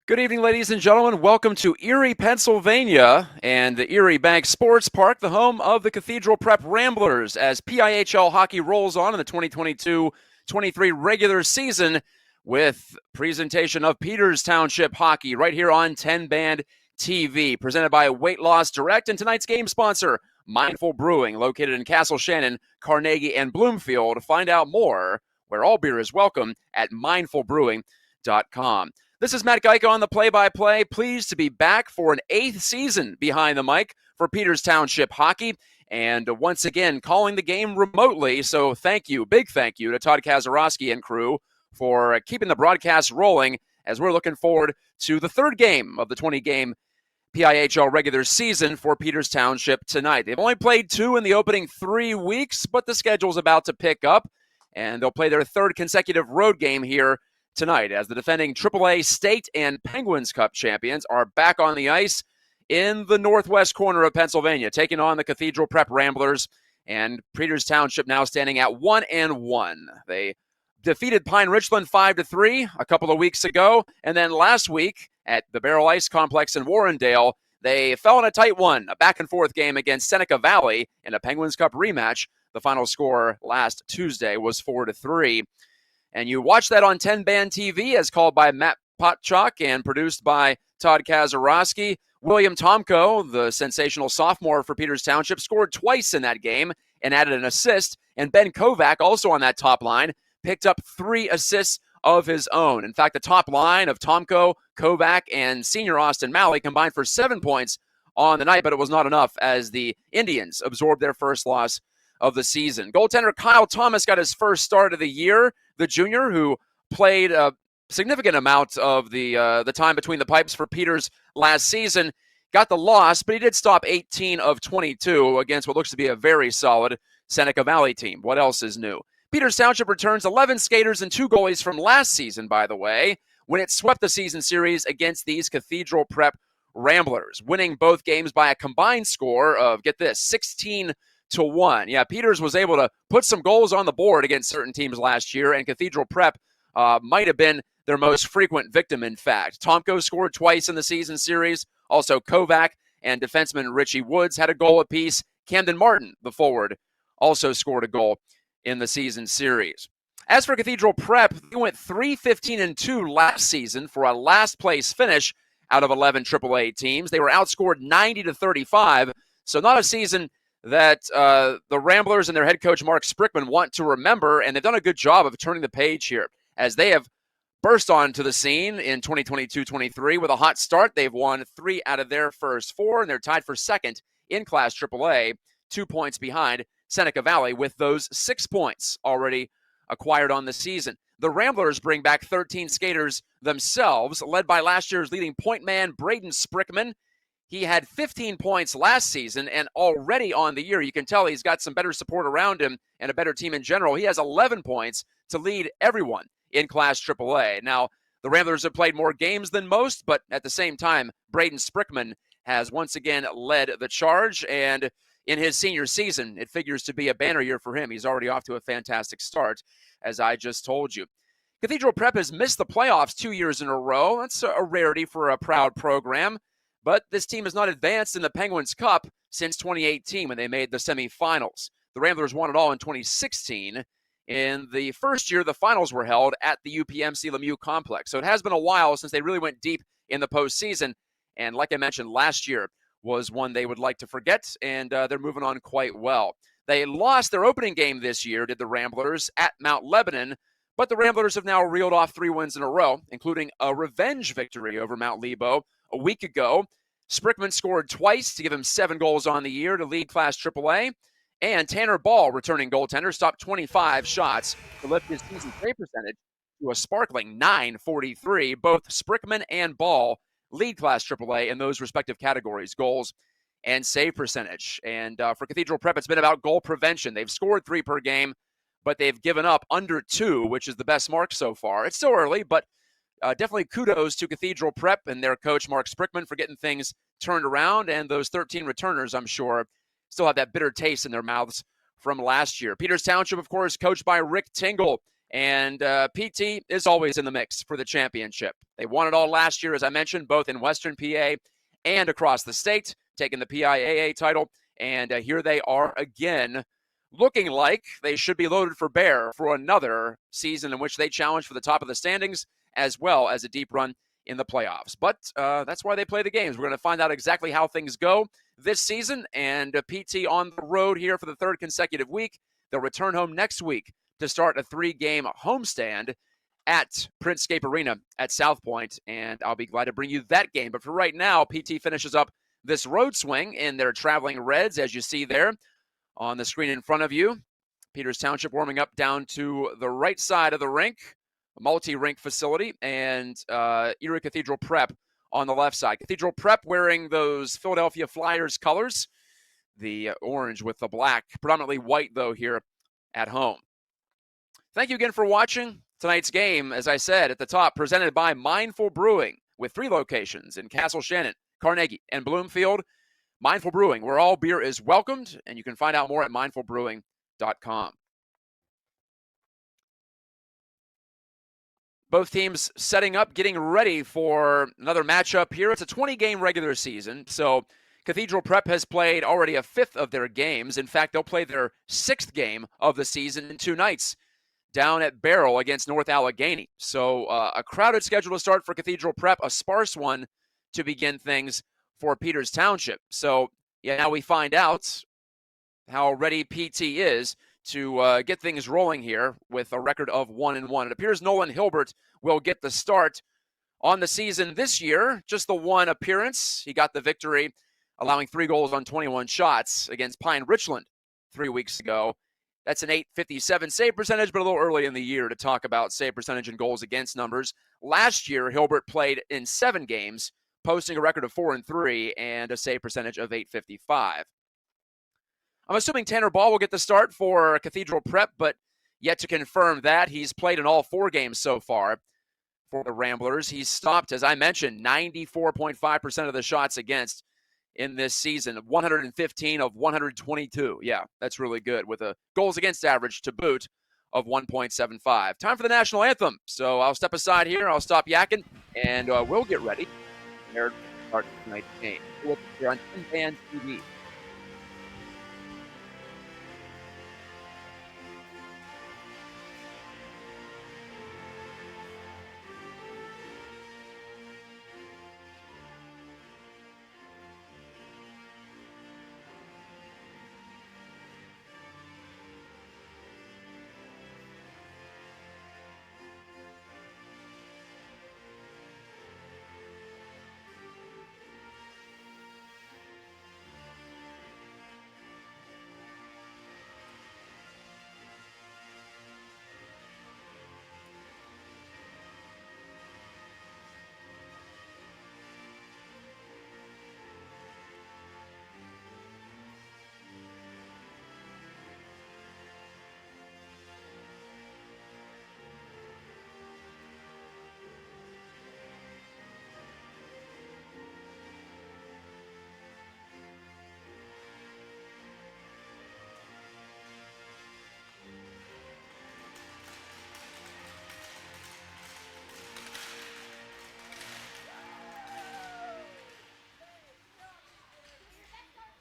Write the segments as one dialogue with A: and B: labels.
A: Good evening, ladies and gentlemen. Welcome to Erie, Pennsylvania, and the Erie Bank Sports Park, the home of the Cathedral Prep Ramblers, as PIHL hockey rolls on in the 2022-23 regular season with presentation of Peters Township hockey right here on 10 Band TV, presented by Weight Loss Direct, and tonight's game sponsor, Mindful Brewing, located in Castle Shannon, Carnegie, and Bloomfield. Find out more, where all beer is welcome, at mindfulbrewing.com. This is Matt Gajtka on the play-by-play. Pleased to be back for an 8th season behind the mic for Peters Township hockey. And once again, calling the game remotely. So thank you, big thank you to Todd Kazarowski and crew for keeping the broadcast rolling as we're looking forward to the third game of the 20-game PIHL regular season for Peters Township tonight. They've only played 2 in the opening 3 weeks, but the schedule's about to pick up, and they'll play their third consecutive road game here tonight as the defending AAA State and Penguins Cup champions are back on the ice in the northwest corner of Pennsylvania, taking on the Cathedral Prep Ramblers, and Peters Township now standing at 1-1. They defeated Pine Richland 5-3 a couple of weeks ago, and then last week at the Barrel Ice Complex in Warrendale, they fell in a tight one, a back-and-forth game against Seneca Valley in a Penguins Cup rematch. The final score last Tuesday was 4-3. And you watch that on 10 Band TV, as called by Matt Potchak and produced by Todd Kazarowski. William Tomko, the sensational sophomore for Peters Township, scored twice in that game and added an assist. And Ben Kovac, also on that top line, picked up 3 assists of his own. In fact, the top line of Tomko, Kovac, and senior Austin Malley combined for 7 points on the night, but it was not enough as the Indians absorbed their first loss of the season. Goaltender Kyle Thomas got his first start of the year. The junior, who played a significant amount of the time between the pipes for Peters last season, got the loss, but he did stop 18 of 22 against what looks to be a very solid Seneca Valley team. What else is new? Peters Township returns 11 skaters and 2 goalies from last season, by the way, when it swept the season series against these Cathedral Prep Ramblers, winning both games by a combined score of, get this, 16-1. Yeah, Peters was able to put some goals on the board against certain teams last year, and Cathedral Prep might have been their most frequent victim, in fact. Tomko scored twice in the season series. Also, Kovac and defenseman Richie Woods had a goal apiece. Camden Martin, the forward, also scored a goal in the season series. As for Cathedral Prep, they went 3-15-2 last season for a last-place finish out of 11 AAA teams. They were outscored 90-35, so not a season that the Ramblers and their head coach Mark Sprickman want to remember, and they've done a good job of turning the page here as they have burst onto the scene in 2022-23 with a hot start. They've won 3 out of their first 4, and they're tied for second in Class AAA, 2 points behind Seneca Valley with those 6 points already acquired on the season. The Ramblers bring back 13 skaters themselves, led by last year's leading point man, Braden Sprickman. He had 15 points last season, and already on the year, you can tell he's got some better support around him and a better team in general. He has 11 points to lead everyone in Class AAA. Now, the Ramblers have played more games than most, but at the same time, Braden Sprickman has once again led the charge, and in his senior season, it figures to be a banner year for him. He's already off to a fantastic start, as I just told you. Cathedral Prep has missed the playoffs 2 years in a row. That's a rarity for a proud program. But this team has not advanced in the Penguins Cup since 2018 when they made the semifinals. The Ramblers won it all in 2016. In the first year, the finals were held at the UPMC Lemieux Complex. So it has been a while since they really went deep in the postseason. And like I mentioned, last year was one they would like to forget, and they're moving on quite well. They lost their opening game this year, did the Ramblers, at Mount Lebanon, but the Ramblers have now reeled off 3 wins in a row, including a revenge victory over Mount Lebo a week ago. Sprickman scored twice to give him 7 goals on the year to lead Class AAA, and Tanner Ball, returning goaltender, stopped 25 shots to lift his season save percentage to a sparkling .943. Both Sprickman and Ball lead Class AAA in those respective categories, goals and save percentage. And for Cathedral Prep, it's been about goal prevention. They've scored 3 per game, but they've given up under 2, which is the best mark so far. It's still early, but definitely kudos to Cathedral Prep and their coach, Mark Sprickman, for getting things turned around. And those 13 returners, I'm sure, still have that bitter taste in their mouths from last year. Peters Township, of course, coached by Rick Tingle, And PT is always in the mix for the championship. They won it all last year, as I mentioned, both in Western PA and across the state, taking the PIAA title. And here they are again, looking like they should be loaded for bear for another season in which they challenge for the top of the standings, as well as a deep run in the playoffs. But that's why they play the games. We're going to find out exactly how things go this season. And PT on the road here for the third consecutive week. They'll return home next week to start a 3-game homestand at Printscape Arena at South Point, and I'll be glad to bring you that game. But for right now, PT finishes up this road swing in their traveling Reds, as you see there on the screen in front of you. Peters Township warming up down to the right side of the rink, a multi-rink facility, and Erie Cathedral Prep on the left side. Cathedral Prep wearing those Philadelphia Flyers colors, the orange with the black, predominantly white, though, here at home. Thank you again for watching tonight's game, as I said at the top, presented by Mindful Brewing, with 3 locations in Castle Shannon, Carnegie, and Bloomfield. Mindful Brewing, where all beer is welcomed, and you can find out more at mindfulbrewing.com. Both teams setting up, getting ready for another matchup here. It's a 20-game regular season, so Cathedral Prep has played already a 5th of their games. In fact, they'll play their 6th game of the season in 2 nights down at Barrel against North Allegheny. So a crowded schedule to start for Cathedral Prep, a sparse one to begin things for Peters Township. So yeah, now we find out how ready PT is to get things rolling here with a record of 1-1. It appears Nolan Hilbert will get the start on the season this year. Just the 1 appearance. He got the victory, allowing 3 goals on 21 shots against Pine Richland 3 weeks ago. That's an .857 save percentage, but a little early in the year to talk about save percentage and goals against numbers. Last year, Hilbert played in 7 games, posting a record of 4-3 and a save percentage of .855. I'm assuming Tanner Ball will get the start for Cathedral Prep, but yet to confirm that. He's played in all 4 games so far for the Ramblers. He's stopped, as I mentioned, 94.5% of the shots against in this season, 115 of 122. Yeah, that's really good, with a goals against average to boot of 1.75. Time for the national anthem. So I'll step aside here, I'll stop yakking, and we'll get ready to start tonight's game. We'll be here on Tin Band TV.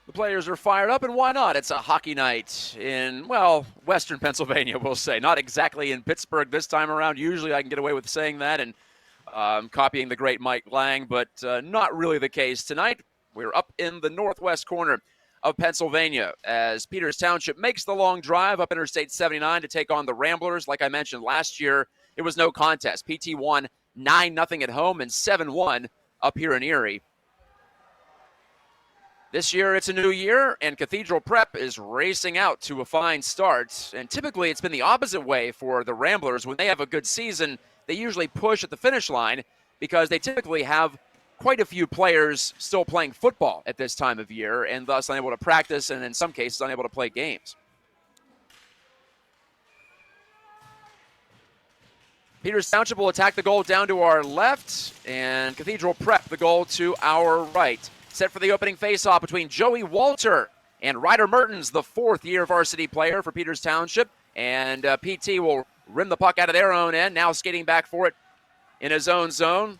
A: The players are fired up, and why not? It's a hockey night in, well, Western Pennsylvania, we'll say. Not exactly in Pittsburgh this time around. Usually I can get away with saying that and copying the great Mike Lang, but not really the case tonight. We're up in the northwest corner of Pennsylvania as Peters Township makes the long drive up Interstate 79 to take on the Ramblers. Like I mentioned, last year it was no contest. PT won 9-0 at home and 7-1 up here in Erie. This year, it's a new year, and Cathedral Prep is racing out to a fine start. And typically, it's been the opposite way for the Ramblers. When they have a good season, they usually push at the finish line because they typically have quite a few players still playing football at this time of year and thus unable to practice and in some cases unable to play games. Peters Township will attack the goal down to our left, and Cathedral Prep the goal to our right. Set for the opening faceoff between Joey Walter and Ryder Mertens, the 4th-year varsity player for Peters Township. And PT will rim the puck out of their own end. Now skating back for it in his own zone.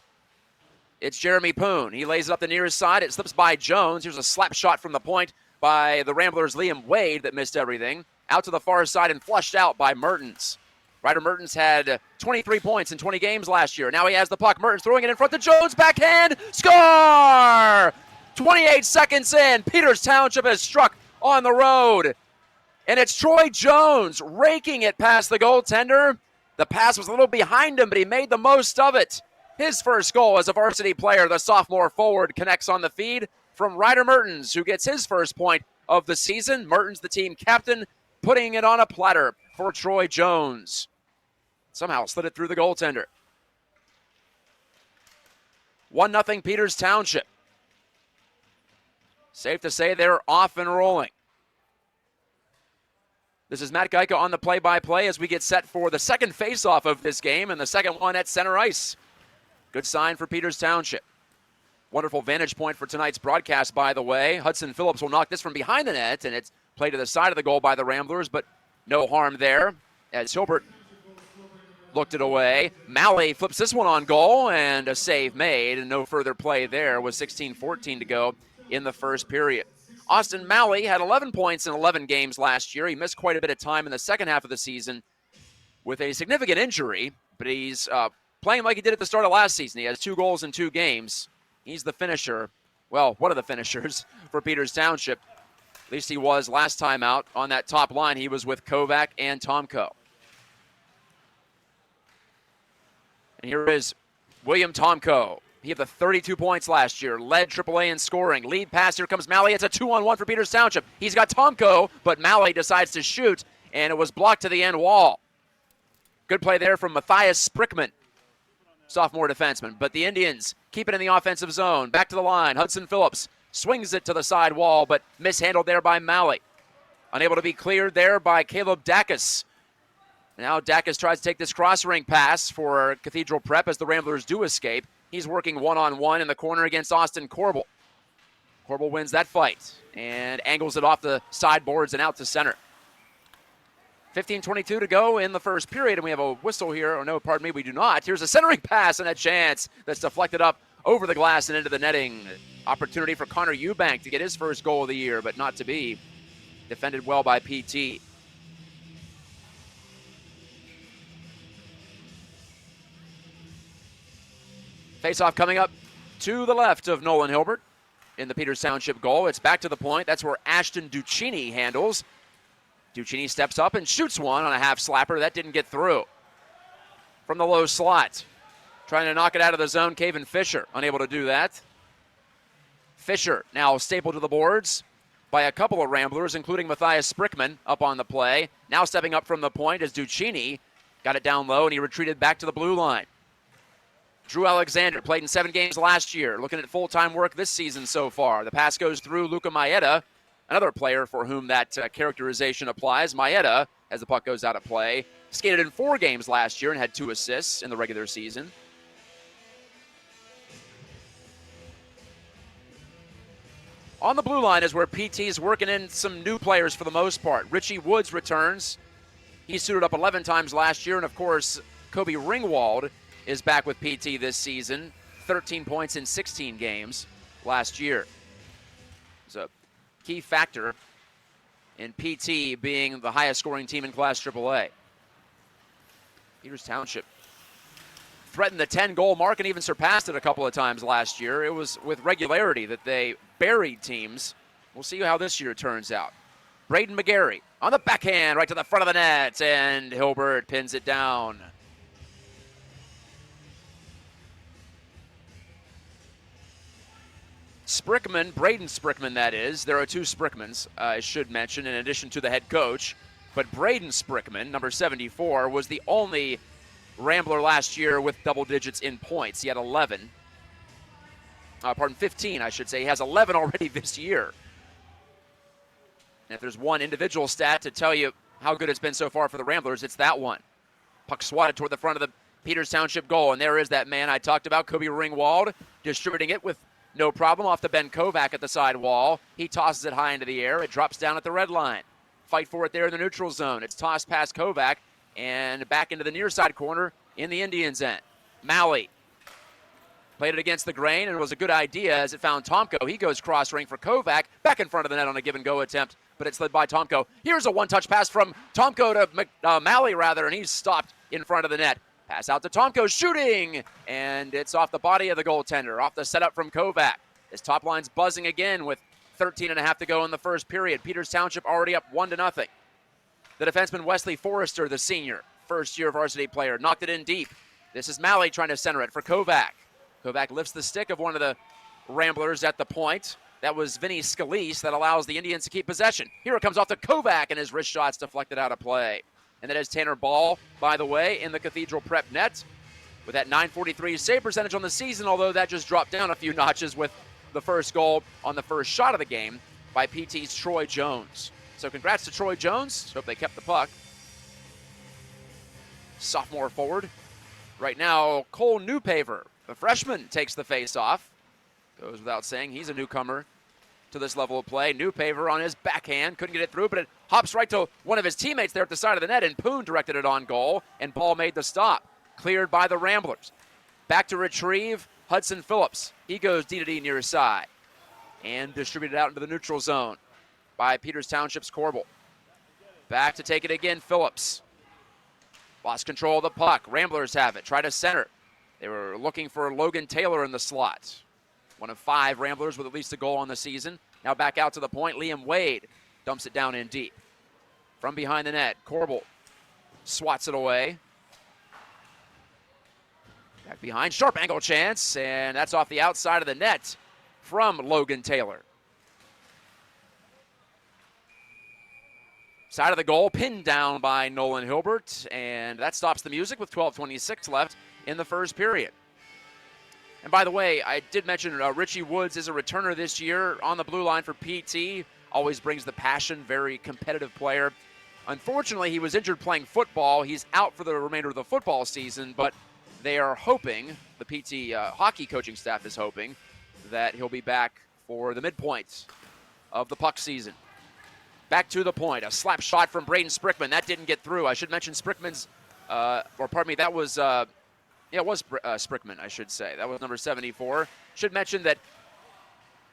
A: It's Jeremy Poon. He lays it up the nearest side. It slips by Jones. Here's a slap shot from the point by the Ramblers' Liam Wade that missed everything. Out to the far side and flushed out by Mertens. Ryder Mertens had 23 points in 20 games last year. Now he has the puck. Mertens throwing it in front to Jones. Backhand. Score! 28 seconds in. Peters Township has struck on the road. And it's Troy Jones raking it past the goaltender. The pass was a little behind him, but he made the most of it. His first goal as a varsity player, the sophomore forward, connects on the feed from Ryder Mertens, who gets his first point of the season. Mertens, the team captain, putting it on a platter for Troy Jones. Somehow slid it through the goaltender. 1-0 Peters Township. Safe to say they're off and rolling. This is Matt Gajtka on the play-by-play as we get set for the second face-off of this game, and the second one at center ice. Good sign for Peters Township. Wonderful vantage point for tonight's broadcast, by the way. Hudson Phillips will knock this from behind the net, and it's played to the side of the goal by the Ramblers, but no harm there as Hilbert looked it away. Malley flips this one on goal, and a save made, and no further play there with 16:14 to go in the first period. Austin Malley had 11 points in 11 games last year. He missed quite a bit of time in the second half of the season with a significant injury, but he's playing like he did at the start of last season. He has 2 goals in 2 games. He's the finisher, well, one of the finishers for Peters Township. At least he was last time out on that top line. He was with Kovac and Tomko. And here is William Tomko. He had the 32 points last year, led AAA in scoring. Lead pass, here comes Malley. It's a 2-on-1 for Peters Township. He's got Tomko, but Malley decides to shoot, and it was blocked to the end wall. Good play there from Matthias Sprickman, sophomore defenseman. But the Indians keep it in the offensive zone. Back to the line. Hudson Phillips swings it to the side wall, but mishandled there by Malley. Unable to be cleared there by Caleb Dacus. Now Dacus tries to take this cross-ring pass for Cathedral Prep as the Ramblers do escape. He's working one-on-one in the corner against Austin Corbel. Corbel wins that fight and angles it off the sideboards and out to center. 15:22 to go in the first period, and we have a whistle here. Oh, no, pardon me, we do not. Here's a centering pass and a chance that's deflected up over the glass and into the netting. Opportunity for Connor Eubank to get his first goal of the year, but not to be. Defended well by PT. Face-off coming up to the left of Nolan Hilbert in the Peters Township goal. It's back to the point. That's where Ashton Duccini handles. Duccini steps up and shoots one on a half slapper. That didn't get through. From the low slot. Trying to knock it out of the zone, Caven Fisher. Unable to do that. Fisher now stapled to the boards by a couple of Ramblers, including Matthias Sprickman up on the play. Now stepping up from the point is Duccini. Got it down low, and he retreated back to the blue line. Drew Alexander played in 7 games last year, looking at full-time work this season so far. The pass goes through Luca Maeda, another player for whom that characterization applies. Maeda, as the puck goes out of play, skated in 4 games last year and had 2 assists in the regular season. On the blue line is where PT is working in some new players for the most part. Richie Woods returns. He suited up 11 times last year, and of course, Kobe Ringwald is back with PT this season. 13 points in 16 games last year. It's a key factor in PT being the highest scoring team in Class AAA. Peters Township threatened the 10-goal mark and even surpassed it a couple of times last year. It was with regularity that they buried teams. We'll see how this year turns out. Braden McGarry on the backhand right to the front of the net, and Hilbert pins it down. Sprickman, Braden Sprickman that is. There are 2 Sprickmans, I should mention, in addition to the head coach. But Braden Sprickman, number 74, was the only Rambler last year with double digits in points. He had 11. 15, I should say. He has 11 already this year. And if there's one individual stat to tell you how good it's been so far for the Ramblers, it's that one. Puck swatted toward the front of the Peters Township goal, and there is that man I talked about, Kobe Ringwald, distributing it with no problem off to Ben Kovac at the side wall. He tosses it high into the air. It drops down at the red line. Fight for it there in the neutral zone. It's tossed past Kovac. And back into the near side corner in the Indians' end. Malley played it against the grain, and it was a good idea as it found Tomko. He goes cross-ring for Kovac, back in front of the net on a give-and-go attempt, but it's led by Tomko. Here's a one-touch pass from Tomko to Malley, and he's stopped in front of the net. Pass out to Tomko, shooting, and it's off the body of the goaltender, off the setup from Kovac. His top line's buzzing again with 13.5 to go in the first period. Peters Township already up 1-0. The defenseman Wesley Forrester, the senior, first-year varsity player, knocked it in deep. This is Malley trying to center it for Kovac. Kovac lifts the stick of one of the Ramblers at the point. That was Vinny Scalise that allows the Indians to keep possession. Here it comes off to Kovac, and his wrist shot's deflected out of play. And that is Tanner Ball, by the way, in the Cathedral Prep net with that .943 save percentage on the season, although that just dropped down a few notches with the first goal on the first shot of the game by PT's Troy Jones. So congrats to Troy Jones. Hope they kept the puck. Sophomore forward. Right now, Cole Newpaver, the freshman, takes the face-off. Goes without saying, he's a newcomer to this level of play. Newpaver on his backhand, couldn't get it through, but it hops right to one of his teammates there at the side of the net, and Poon directed it on goal, and Ball made the stop. Cleared by the Ramblers. Back to retrieve, Hudson Phillips. He goes D-to-D near his side, and distributed out into the neutral zone by Peters Township's Corbel. Back to take it again, Phillips. Lost control of the puck. Ramblers have it. Try to center. They were looking for Logan Taylor in the slot. One of 5 Ramblers with at least a goal on the season. Now back out to the point. Liam Wade dumps it down in deep. From behind the net, Corbel swats it away. Back behind, sharp angle chance, and that's off the outside of the net from Logan Taylor. Side of the goal, pinned down by Nolan Hilbert, and that stops the music with 12:26 left in the first period. And by the way, I did mention Richie Woods is a returner this year on the blue line for PT. Always brings the passion, very competitive player. Unfortunately, he was injured playing football. He's out for the remainder of the football season, but they are hoping, the PT hockey coaching staff is hoping, that he'll be back for the midpoint of the puck season. Back to the point, a slap shot from Braden Sprickman. That didn't get through. I should mention Sprickman's, that was, it was Sprickman, I should say. That was number 74. Should mention that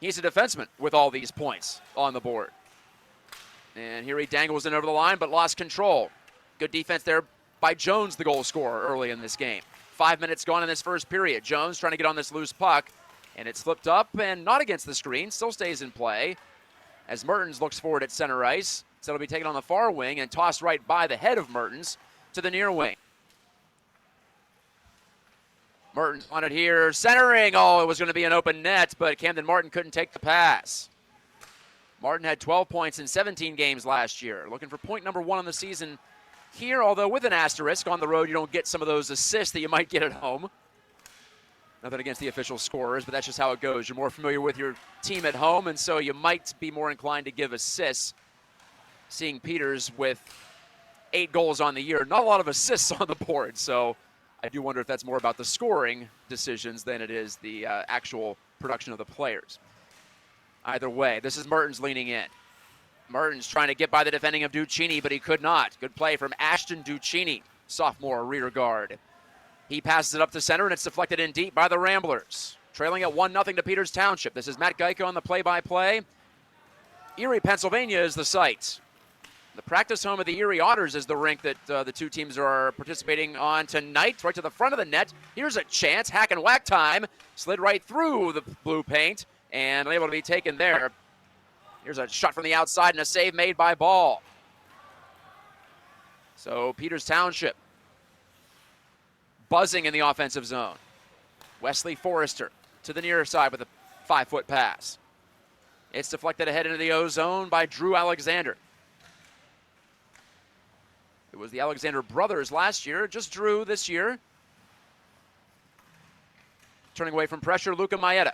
A: he's a defenseman with all these points on the board. And here he dangles in over the line, but lost control. Good defense there by Jones, the goal scorer, early in this game. 5 minutes gone in this first period. Jones trying to get on this loose puck, and it slipped up and not against the screen. Still stays in play as Mertens looks forward at center ice. So it'll be taken on the far wing and tossed right by the head of Mertens to the near wing. Mertens on it here, centering. Oh, it was going to be an open net, but Camden Martin couldn't take the pass. Martin had 12 points in 17 games last year. Looking for point number 1 on the season here, although with an asterisk. On the road, you don't get some of those assists that you might get at home. Nothing against the official scorers, but that's just how it goes. You're more familiar with your team at home, and so you might be more inclined to give assists. Seeing Peters with 8 goals on the year, not a lot of assists on the board, so I do wonder if that's more about the scoring decisions than it is the actual production of the players. Either way, this is Mertens leaning in. Mertens trying to get by the defending of Duccini, but he could not. Good play from Ashton Duccini, sophomore rear guard. He passes it up to center, and it's deflected in deep by the Ramblers. Trailing at 1-0 to Peters Township. This is Matt Gajtka on the play-by-play. Erie, Pennsylvania is the site. The practice home of the Erie Otters is the rink that the two teams are participating on tonight. Right to the front of the net. Here's a chance. Hack and whack time. Slid right through the blue paint and able to be taken there. Here's a shot from the outside and a save made by Ball. So Peters Township buzzing in the offensive zone. Wesley Forrester to the near side with a 5-foot pass. It's deflected ahead into the O zone by Drew Alexander. It was the Alexander brothers last year, just Drew this year. Turning away from pressure, Luca Maeda.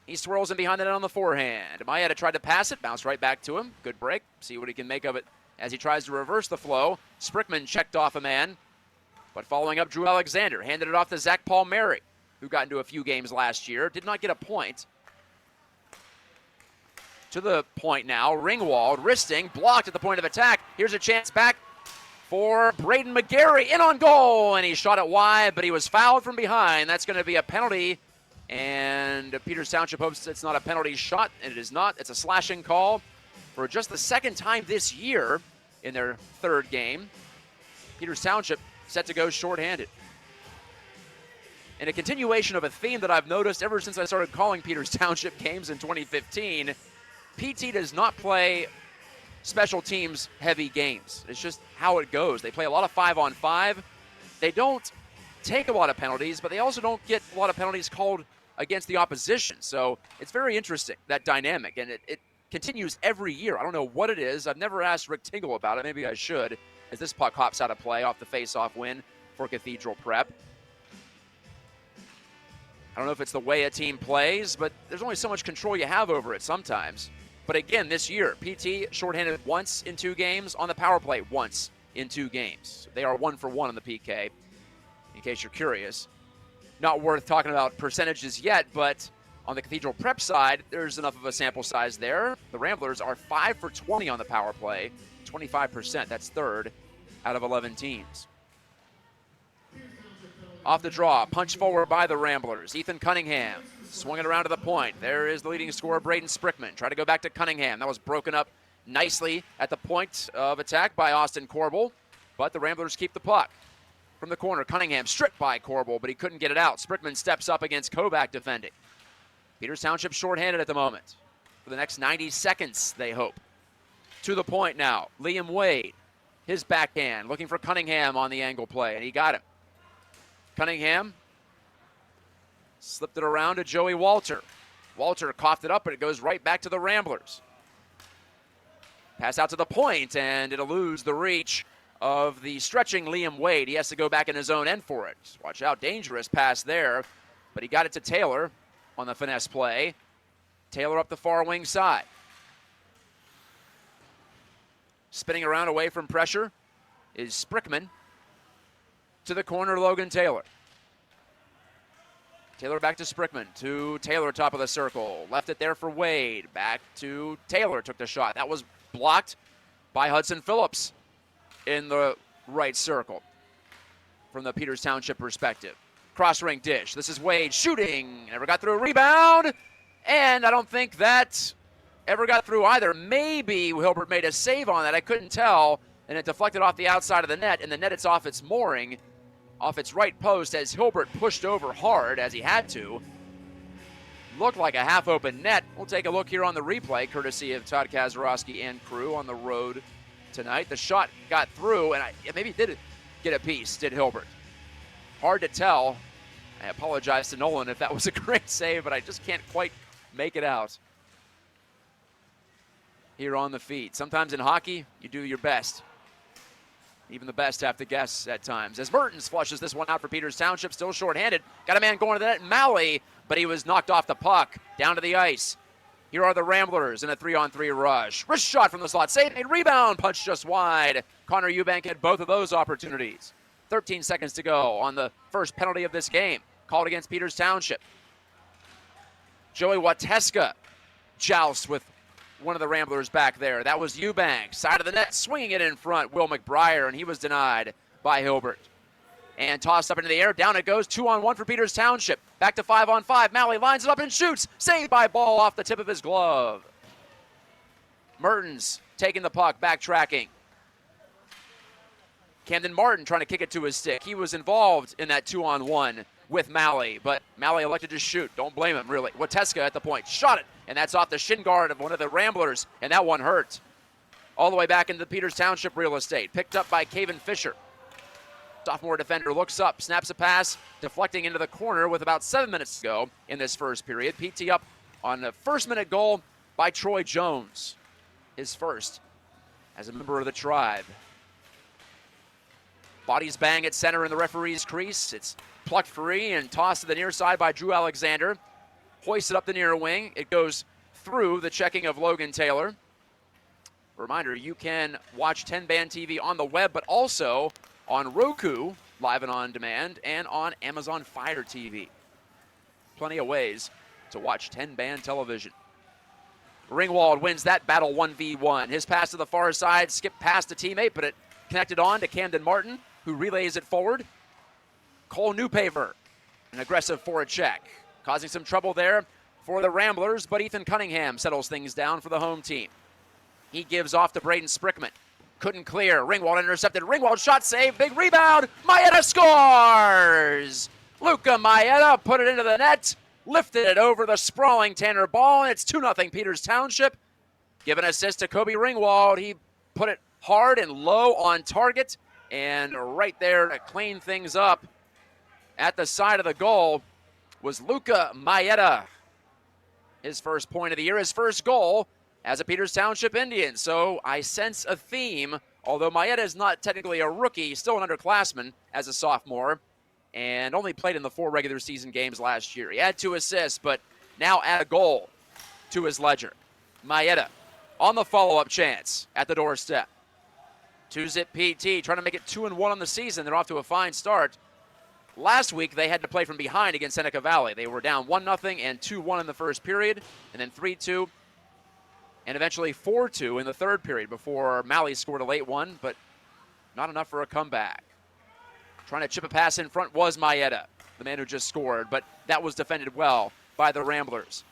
A: He swirls in behind the net on the forehand. Maeda tried to pass it, bounced right back to him. Good break. See what he can make of it as he tries to reverse the flow. Sprickman checked off a man, but following up, Drew Alexander handed it off to Zach Palmieri, who got into a few games last year. Did not get a point. To the point now, Ringwald, wristing, blocked at the point of attack. Here's a chance back for Braden McGarry, in on goal, and he shot it wide, but he was fouled from behind. That's going to be a penalty, and Peters Township hopes it's not a penalty shot, and it is not. It's a slashing call for just the second time this year in their third game. Peters Township set to go shorthanded. In a continuation of a theme that I've noticed ever since I started calling Peters Township games in 2015, PT does not play special teams heavy games. It's just how it goes. They play a lot of 5-on-5. They don't take a lot of penalties, but they also don't get a lot of penalties called against the opposition. So it's very interesting, that dynamic, and it continues every year. I don't know what it is. I've never asked Rick Tingle about it. Maybe I should, as this puck hops out of play off the face-off win for Cathedral Prep. I don't know if it's the way a team plays, but there's only so much control you have over it sometimes. But again, this year, PT shorthanded once in 2 games, on the power play once in 2 games. They are 1 for 1 on the PK, in case you're curious. Not worth talking about percentages yet, but on the Cathedral Prep side, there's enough of a sample size there. The Ramblers are 5 for 20 on the power play, 25%. That's third out of 11 teams. Off the draw, punch forward by the Ramblers. Ethan Cunningham swung it around to the point. There is the leading scorer, Braden Sprickman. Try to go back to Cunningham. That was broken up nicely at the point of attack by Austin Corbel, but the Ramblers keep the puck. From the corner, Cunningham stripped by Corbel, but he couldn't get it out. Sprickman steps up against Kovac defending. Peters Township shorthanded at the moment. For the next 90 seconds, they hope. To the point now, Liam Wade. His backhand, looking for Cunningham on the angle play, and he got him. Cunningham slipped it around to Joey Walter. Walter coughed it up, but it goes right back to the Ramblers. Pass out to the point, and it'll lose the reach of the stretching Liam Wade. He has to go back in his own end for it. Watch out, dangerous pass there, but he got it to Taylor on the finesse play. Taylor up the far wing side. Spinning around away from pressure is Sprickman. To the corner, Logan Taylor. Taylor back to Sprickman, to Taylor, top of the circle. Left it there for Wade. Back to Taylor, took the shot. That was blocked by Hudson Phillips in the right circle from the Peters Township perspective. Cross-ring dish. This is Wade shooting. Never got through a rebound. And I don't think that ever got through either. Maybe Hilbert made a save on that. I couldn't tell. And it deflected off the outside of the net. And the net, it's off its mooring, off its right post, as Hilbert pushed over hard as he had to. Looked like a half-open net. We'll take a look here on the replay, courtesy of Todd Kazarowski and crew on the road tonight. The shot got through, and maybe did get a piece, did Hilbert. Hard to tell. I apologize to Nolan if that was a great save, but I just can't quite make it out here on the feed. Sometimes in hockey, you do your best. Even the best have to guess at times. As Mertens flushes this one out for Peters Township, still shorthanded. Got a man going to the net, Malley, but he was knocked off the puck, down to the ice. Here are the Ramblers in a 3-on-3 rush. Wrist shot from the slot, save, a rebound, punch just wide. Connor Eubank had both of those opportunities. 13 seconds to go on the first penalty of this game, called against Peters Township. Joey Wateska jousts with one of the Ramblers back there. That was Eubank, side of the net, swinging it in front, Will McBriar, and he was denied by Hilbert. And tossed up into the air, down it goes, 2-on-1 for Peters Township. Back to 5-on-5, Malley lines it up and shoots, saved by Ball off the tip of his glove. Mertens taking the puck, backtracking. Camden Martin trying to kick it to his stick. He was involved in that 2-on-1 with Malley, but Malley elected to shoot. Don't blame him, really. Wateska at the point, shot it, and that's off the shin guard of one of the Ramblers, and that one hurt. All the way back into the Peters Township real estate, picked up by Caven Fisher. Sophomore defender looks up, snaps a pass, deflecting into the corner with about 7 minutes to go in this first period. PT up on the first-minute goal by Troy Jones, his first as a member of the Tribe. Bodies bang at center in the referee's crease. It's plucked free and tossed to the near side by Drew Alexander. Hoisted up the near wing. It goes through the checking of Logan Taylor. Reminder, you can watch 10-Band TV on the web, but also on Roku, live and on demand, and on Amazon Fire TV. Plenty of ways to watch 10-Band television. Ringwald wins that battle 1v1. His pass to the far side, skipped past a teammate, but it Connected on to Camden Martin, who relays it forward. Cole Newpaver, an aggressive forward check, causing some trouble there for the Ramblers, but Ethan Cunningham settles things down for the home team. He gives off to Braden Sprickman. Couldn't clear. Ringwald intercepted. Ringwald shot save. Big rebound. Maeda scores! Luca Maeda put it into the net. Lifted it over the sprawling Tanner Ball, and it's 2-0 Peters Township. Give an assist to Kobe Ringwald. He put it hard and low on target, and right there to clean things up at the side of the goal was Luca Maeda. His first point of the year, his first goal as a Peters Township Indian. So I sense a theme, although Maeda is not technically a rookie, still an underclassman as a sophomore, and only played in the 4 regular season games last year. He had 2 assists, but now add a goal to his ledger. Maeda on the follow-up chance at the doorstep. 2-zip PT trying to make it 2-1 on the season. They're off to a fine start. Last week, they had to play from behind against Seneca Valley. They were down 1-0 and 2-1 in the first period, and then 3-2, and eventually 4-2 in the third period before Malley scored a late one, but not enough for a comeback. Trying to chip a pass in front was Maeda, the man who just scored, but that was defended well by the Ramblers.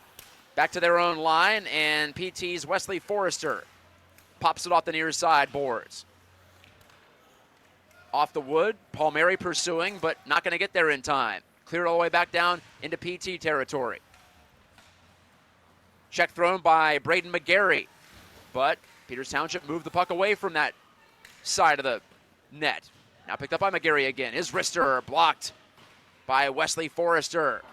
A: Back to their own line, and PT's Wesley Forrester pops it off the near side boards. Off the wood, Palmieri pursuing, but not going to get there in time. Cleared all the way back down into PT territory. Check thrown by Braden McGarry, but Peters Township moved the puck away from that side of the net. Now picked up by McGarry again. His wrister blocked by Wesley Forrester.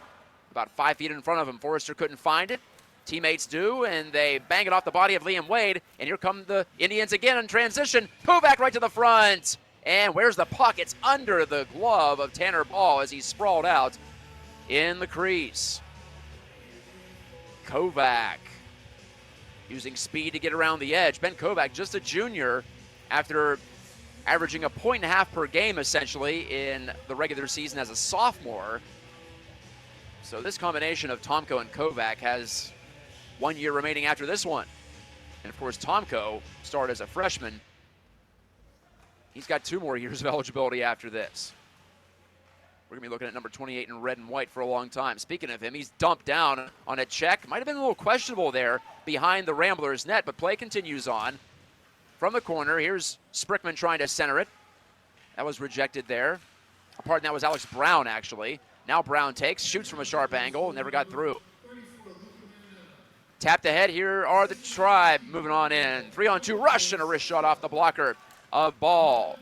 A: About 5 feet in front of him. Forrester couldn't find it. Teammates do, and they bang it off the body of Liam Wade. And here come the Indians again in transition. Kovac right to the front. And where's the puck? It's under the glove of Tanner Ball as he's sprawled out in the crease. Kovac using speed to get around the edge. Ben Kovac, just a junior, after averaging 1.5 points per game, essentially, in the regular season as a sophomore. So this combination of Tomko and Kovac has 1 year remaining after this one. And, of course, Tomko started as a freshman. He's got 2 more years of eligibility after this. We're going to be looking at number 28 in red and white for a long time. Speaking of him, he's dumped down on a check. Might have been a little questionable there behind the Ramblers' net, but play continues on. From the corner, here's Sprickman trying to center it. That was rejected there. Pardon, that was Alex Brown, actually. Now Brown takes, shoots from a sharp angle, never got through. Tapped ahead, here are the Tribe moving on in. 3-on-2 rush and a wrist shot off the blocker of Ball.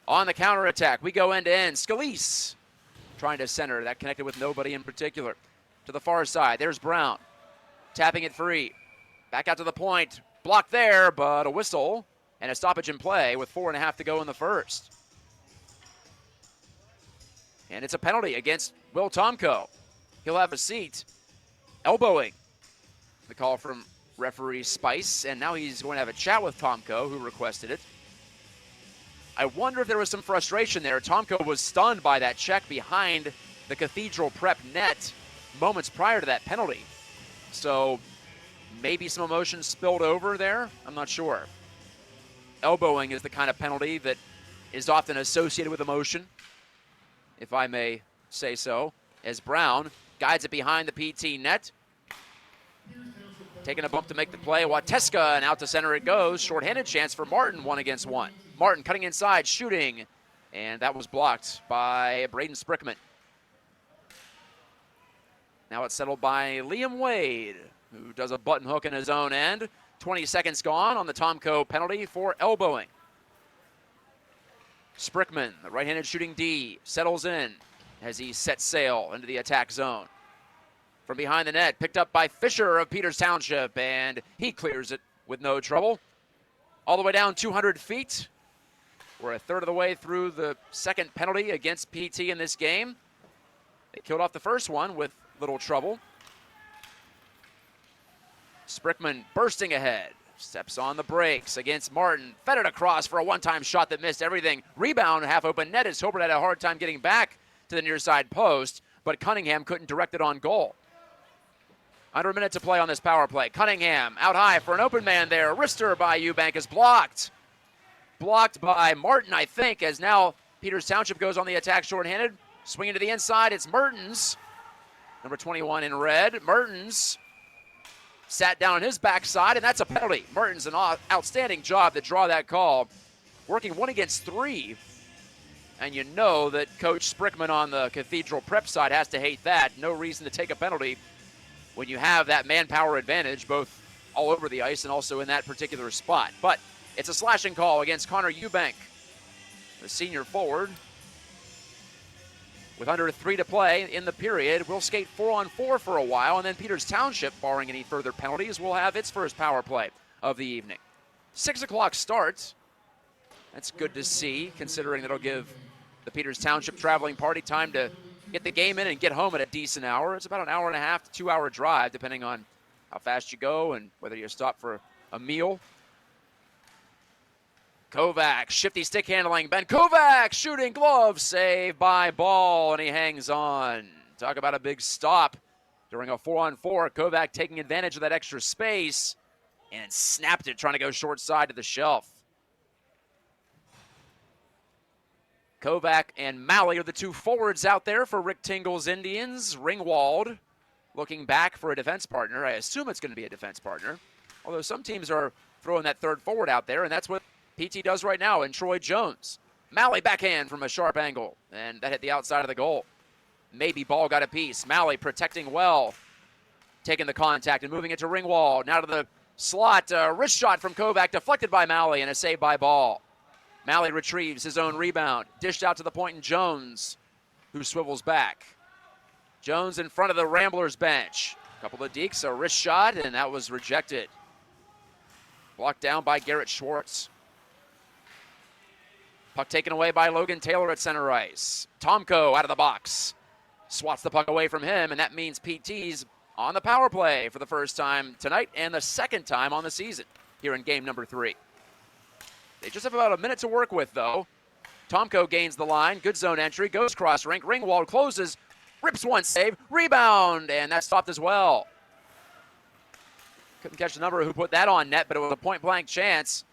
A: On the counterattack, we go end-to-end. Scalise trying to center. That connected with nobody in particular. To the far side, there's Brown. Tapping it free. Back out to the point. Blocked there, but a whistle and a stoppage in play with 4.5 to go in the first. And it's a penalty against Will Tomko. He'll have a seat. Elbowing. The call from referee Spice, and now he's going to have a chat with Tomko, who requested it. I wonder if there was some frustration there. Tomko was stunned by that check behind the Cathedral Prep net moments prior to that penalty. So maybe some emotion spilled over there. I'm not sure. Elbowing is the kind of penalty that is often associated with emotion, if I may say so, as Brown guides it behind the PT net. Taking a bump to make the play. Wateska, and out to center it goes. Short-handed chance for Martin, 1-against-1. Martin cutting inside, shooting, and that was blocked by Braden Sprickman. Now it's settled by Liam Wade, who does a button hook in his own end. 20 seconds gone on the Tomko penalty for elbowing. Sprickman, the right-handed shooting D, settles in as he sets sail into the attack zone. From behind the net, picked up by Fisher of Peters Township, and he clears it with no trouble. All the way down 200 feet. We're a third of the way through the second penalty against PT in this game. They killed off the first one with little trouble. Sprickman bursting ahead. Steps on the brakes against Martin. Fed it across for a one-time shot that missed everything. Rebound, half-open net as Hobart had a hard time getting back to the near side post, but Cunningham couldn't direct it on goal. Under a minute to play on this power play. Cunningham out high for an open man there. Wrister by Eubank is blocked. Blocked by Martin, I think, as now Peters Township goes on the attack shorthanded. Swinging to the inside, it's Mertens. Number 21 in red. Mertens sat down on his backside, and that's a penalty. Mertens, an outstanding job to draw that call. Working 1 against 3. And you know that Coach Sprickman on the Cathedral Prep side has to hate that. No reason to take a penalty when you have that manpower advantage, both all over the ice and also in that particular spot. But it's a slashing call against Connor Eubank, the senior forward. With under 3 to play in the period, we'll skate 4-on-4 for a while, and then Peters Township, barring any further penalties, will have its first power play of the evening. 6 o'clock start. That's good to see, considering that'll give the Peters Township traveling party time to get the game in and get home at a decent hour. It's about an hour and a half to 2-hour drive, depending on how fast you go and whether you stop for a meal. Kovac, shifty stick handling. Ben Kovac shooting glove save by Ball, and he hangs on. Talk about a big stop during a 4-on-4. Kovac taking advantage of that extra space and snapped it, trying to go short side to the shelf. Kovac and Malley are the 2 forwards out there for Rick Tingle's Indians. Ringwald looking back for a defense partner. I assume it's going to be a defense partner, although some teams are throwing that third forward out there, and that's what PT does right now in Troy Jones. Malley backhand from a sharp angle, and that hit the outside of the goal. Maybe Ball got a piece. Malley protecting well, taking the contact and moving it to Ringwald. Now to the slot, wrist shot from Kovac, deflected by Malley, and a save by Ball. Malley retrieves his own rebound, dished out to the point in Jones, who swivels back. Jones in front of the Ramblers bench. A couple of dekes, a wrist shot, and that was rejected. Blocked down by Garrett Schwartz. Puck taken away by Logan Taylor at center ice. Tomko out of the box. Swats the puck away from him, and that means PT's on the power play for the first time tonight and the second time on the season here in game number 3. They just have about a minute to work with, though. Tomko gains the line. Good zone entry. Goes cross rink. Ringwald closes. Rips one save. Rebound. And that's stopped as well. Couldn't catch the number who put that on net, but it was a point-blank chance.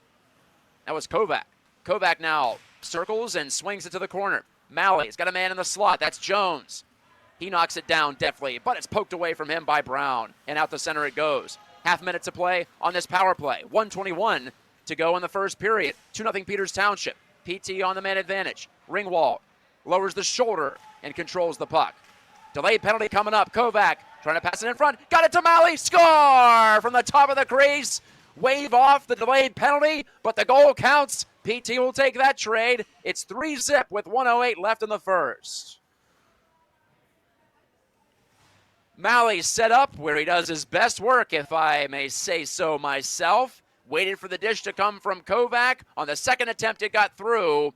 A: That was Kovac. Kovac now circles and swings it to the corner. Malley's got a man in the slot. That's Jones. He knocks it down deftly, but it's poked away from him by Brown. And out the center it goes. Half minute to play on this power play. 1:21 to go in the first period. 2-0 Peters Township. PT on the man advantage. Ringwald lowers the shoulder and controls the puck. Delayed penalty coming up. Kovac trying to pass it in front. Got it to Malley. Score from the top of the crease. Wave off the delayed penalty, but the goal counts. PT will take that trade. It's 3-0 with 1:08 left in the first. Malley set up where he does his best work, if I may say so myself. Waited for the dish to come from Kovac. On the second attempt, it got through,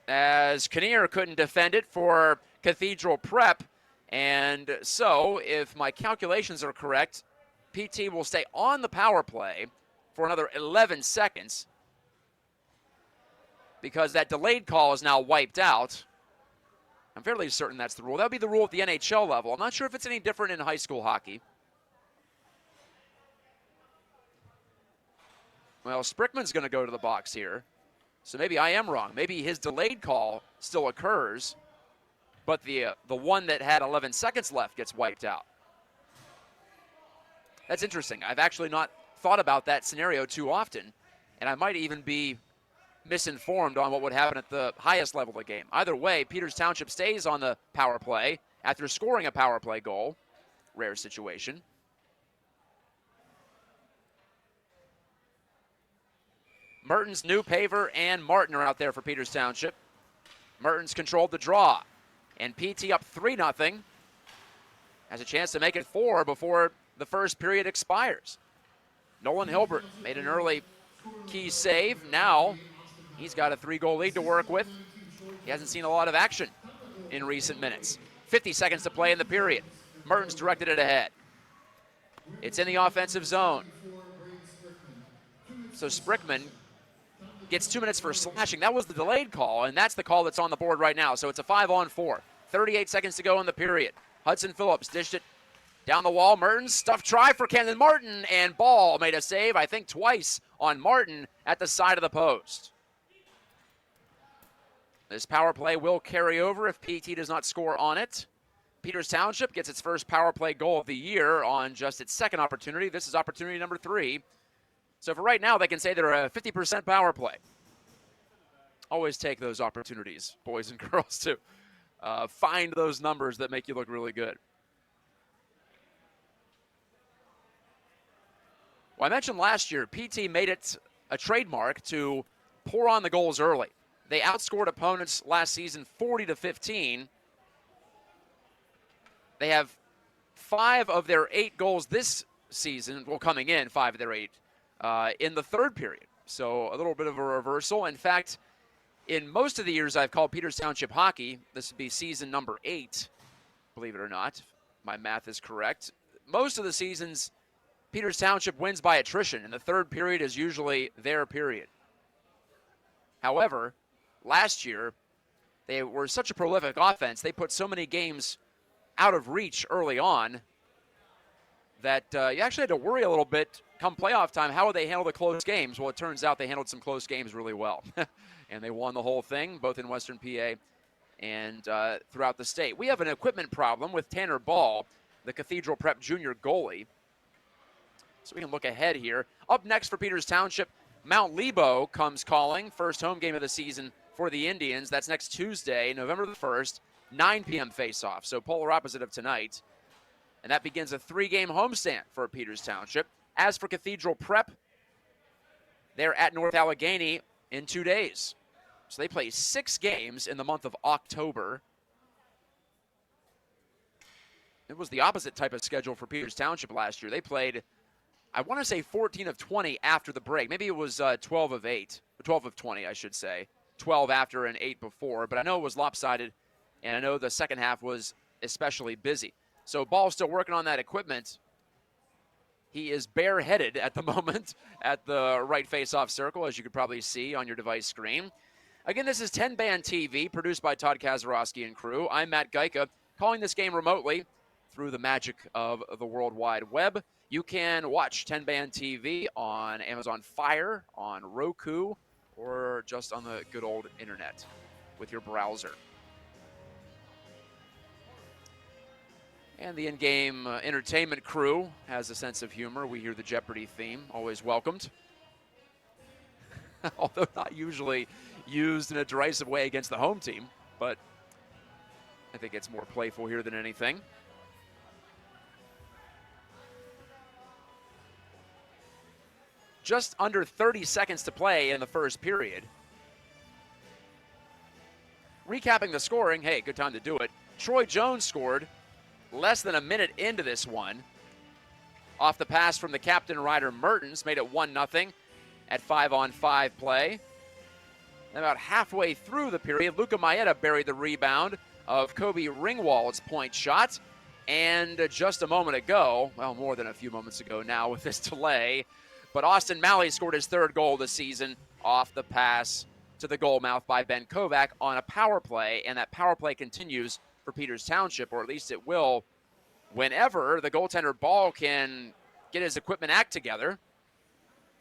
A: as Kinnear couldn't defend it for Cathedral Prep. And so, if my calculations are correct, PT will stay on the power play for another 11 seconds because that delayed call is now wiped out. I'm fairly certain that's the rule. That would be the rule at the NHL level. I'm not sure if it's any different in high school hockey. Well, Sprickman's going to go to the box here, so maybe I am wrong. Maybe his delayed call still occurs, but the one that had 11 seconds left gets wiped out. That's interesting. I've actually not thought about that scenario too often, and I might even be misinformed on what would happen at the highest level of the game. Either way, Peters Township stays on the power play after scoring a power play goal. Rare situation. Mertens, Newpaver, and Martin are out there for Peters Township. Mertens controlled the draw, and PT up 3-0. Has a chance to make it 4 before the first period expires. Nolan Hilbert made an early key save. Now he's got a 3-goal lead to work with. He hasn't seen a lot of action in recent minutes. 50 seconds to play in the period. Mertens directed it ahead. It's in the offensive zone. So Sprickman gets 2 minutes for slashing. That was the delayed call, and that's the call that's on the board right now. So it's a 5-on-4. 38 seconds to go in the period. Hudson Phillips dished it down the wall. Mertens, stuffed try for Camden Martin, and Ball made a save, I think twice, on Martin at the side of the post. This power play will carry over if PT does not score on it. Peters Township gets its first power play goal of the year on just its second opportunity. This is opportunity number 3. So for right now, they can say they're a 50% power play. Always take those opportunities, boys and girls, to find those numbers that make you look really good. Well, I mentioned last year, PT made it a trademark to pour on the goals early. They outscored opponents last season 40-15. They have 5 of their 8 goals this season, well, coming in, 5 of their 8, in the third period. So a little bit of a reversal. In fact, in most of the years I've called Peters Township hockey, this would be season number 8, believe it or not. My math is correct. Most of the seasons, Peters Township wins by attrition, and the third period is usually their period. However, last year, they were such a prolific offense, they put so many games out of reach early on that you actually had to worry a little bit come playoff time. How would they handle the close games? Well, it turns out they handled some close games really well. And they won the whole thing, both in Western PA and throughout the state. We have an equipment problem with Tanner Ball, the Cathedral Prep junior goalie. So we can look ahead here. Up next for Peters Township, Mount Lebo comes calling. First home game of the season for the Indians. That's next Tuesday, November the 1st, 9 p.m. face-off. So polar opposite of tonight. And that begins a 3-game homestand for Peters Township. As for Cathedral Prep, they're at North Allegheny in 2 days. So they play 6 games in the month of October. It was the opposite type of schedule for Peters Township last year. They played, I want to say 14 of 20 after the break. Maybe it was 12 of 20, I should say. 12 after and 8 before. But I know it was lopsided, and I know the second half was especially busy. So Ball's still working on that equipment. He is bareheaded at the moment at the right face-off circle, as you could probably see on your device screen. Again, this is 10 Band TV, produced by Todd Kazarowski and crew. I'm Matt Gajtka, calling this game remotely through the magic of the World Wide Web. You can watch 10 Band TV on Amazon Fire, on Roku, or just on the good old internet with your browser. And the in-game entertainment crew has a sense of humor. We hear the Jeopardy theme, always welcomed. Although not usually used in a derisive way against the home team, but I think it's more playful here than anything. Just under 30 seconds to play in the first period. Recapping the scoring, hey, good time to do it. Troy Jones scored less than a minute into this one. Off the pass from the captain, Ryder Mertens, made it 1-0 at 5-on-5 play. And about halfway through the period, Luca Maeda buried the rebound of Kobe Ringwald's point shot. And just a moment ago, well, more than a few moments ago now with this delay, but Austin Malley scored his 3rd goal this season off the pass to the goal mouth by Ben Kovac on a power play, and that power play continues for Peters Township, or at least it will whenever the goaltender Ball can get his equipment act together.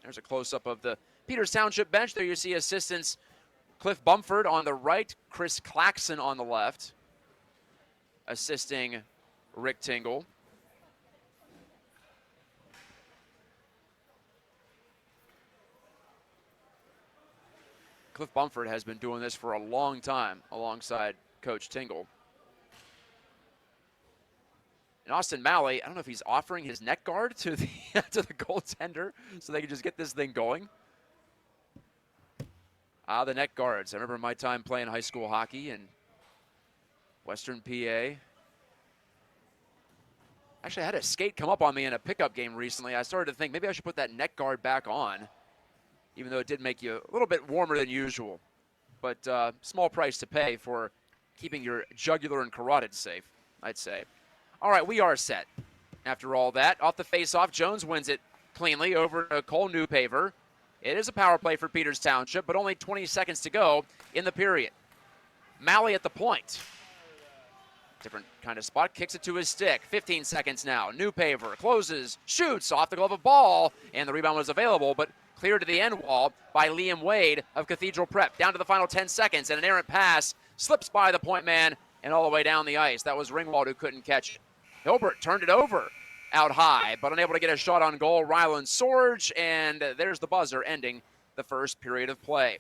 A: There's a close-up of the Peters Township bench. There you see assistants Cliff Bumford on the right, Chris Claxon on the left, assisting Rick Tingle. Cliff Bumford has been doing this for a long time alongside Coach Tingle. And Austin Malley, I don't know if he's offering his neck guard to the to the goaltender so they can just get this thing going. The neck guards. I remember my time playing high school hockey in Western PA. Actually, I had a skate come up on me in a pickup game recently. I started to think maybe I should put that neck guard back on, even though it did make you a little bit warmer than usual. But small price to pay for keeping your jugular and carotid safe, I'd say. All right, we are set. After all that, off the face-off, Jones wins it cleanly over to Cole Newpaver. It is a power play for Peters Township, but only 20 seconds to go in the period. Malley at the point. Different kind of spot, kicks it to his stick. 15 seconds now. New paver closes, shoots off the glove of ball, and the rebound was available, but cleared to the end wall by Liam Wade of Cathedral Prep. Down to the final 10 seconds, and an errant pass slips by the point man and all the way down the ice. That was Ringwald who couldn't catch it. Hilbert turned it over out high, but unable to get a shot on goal. Ryland Sorge, and there's the buzzer ending the first period of play.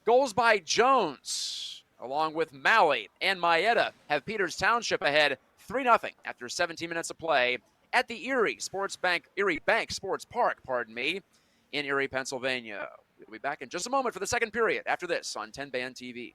A: Goals by Jones, along with Malley and Maeda, have Peters Township ahead 3-0 after 17 minutes of play at the Erie Bank Sports Park, in Erie, Pennsylvania. We'll be back in just a moment for the second period after this on 10 Band TV.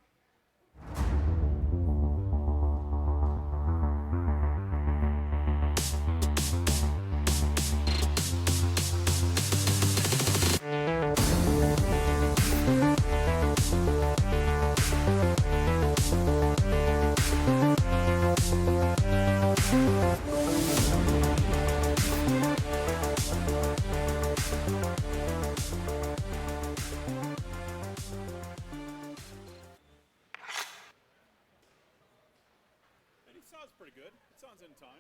B: Sounds pretty good. It sounds in time.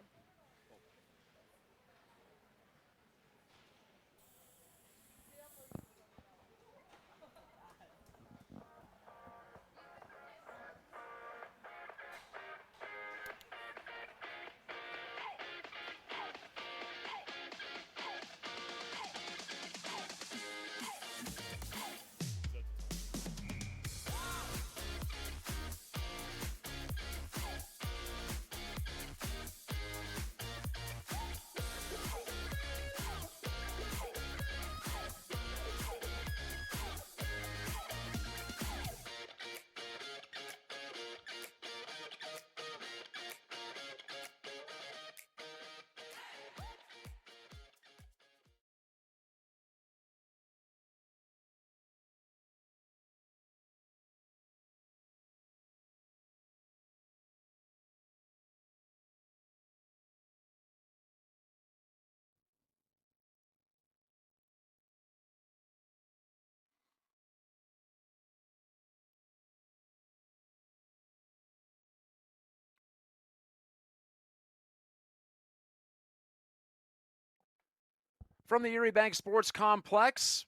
A: From the Erie Bank Sports Complex,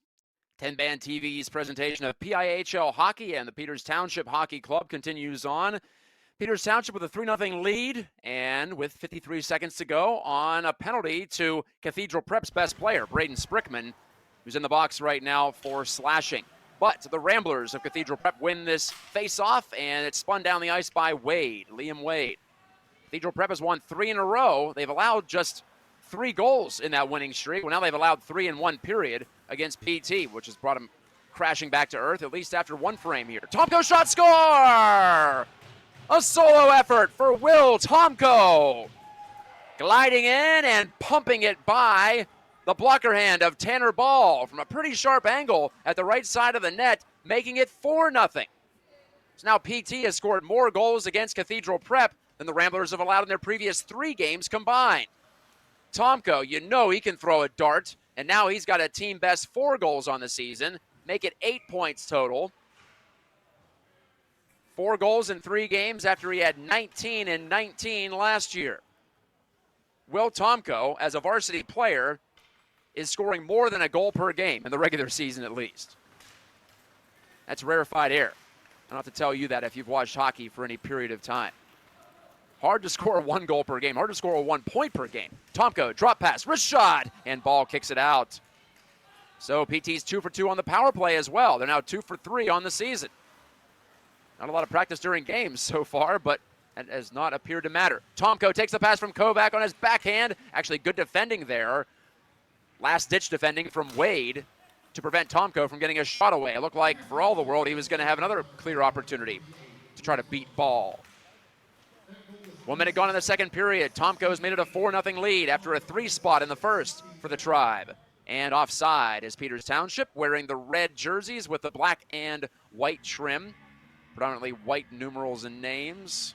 A: 10 Band TV's presentation of PIHL hockey and the Peters Township Hockey Club continues on. Peters Township with a 3-0 lead, and with 53 seconds to go on a penalty to Cathedral Prep's best player, Braden Sprickman, who's in the box right now for slashing. But the Ramblers of Cathedral Prep win this face-off, and it's spun down the ice by Liam Wade. Cathedral Prep has won 3 in a row. They've allowed just 3 goals in that winning streak. Well, now they've allowed 3 in one period against PT, which has brought them crashing back to earth, at least after one frame here. Tomko shot, score! A solo effort for Will Tomko. Gliding in and pumping it by the blocker hand of Tanner Ball from a pretty sharp angle at the right side of the net, making it 4-0. So now PT has scored more goals against Cathedral Prep than the Ramblers have allowed in their previous 3 games combined. Tomko, you know he can throw a dart, and now he's got a team best 4 goals on the season, make it 8 points total. 4 goals in 3 games after he had 19 and 19 last year. Will Tomko, as a varsity player, is scoring more than a goal per game in the regular season at least. That's rarefied air. I don't have to tell you that if you've watched hockey for any period of time. Hard to score 1 goal per game. Hard to score 1 point per game. Tomko, drop pass, wrist shot, and Ball kicks it out. So PT's 2 for 2 on the power play as well. They're now 2 for 3 on the season. Not a lot of practice during games so far, but it has not appeared to matter. Tomko takes the pass from Kovac on his backhand. Actually, good defending there. Last-ditch defending from Wade to prevent Tomko from getting a shot away. It looked like, for all the world, he was going to have another clear opportunity to try to beat Ball. 1 minute gone in the second period. Tomko has made it a 4-0 lead after a 3 spot in the first for the Tribe. And offside is Peters Township, wearing the red jerseys with the black and white trim. Predominantly white numerals and names.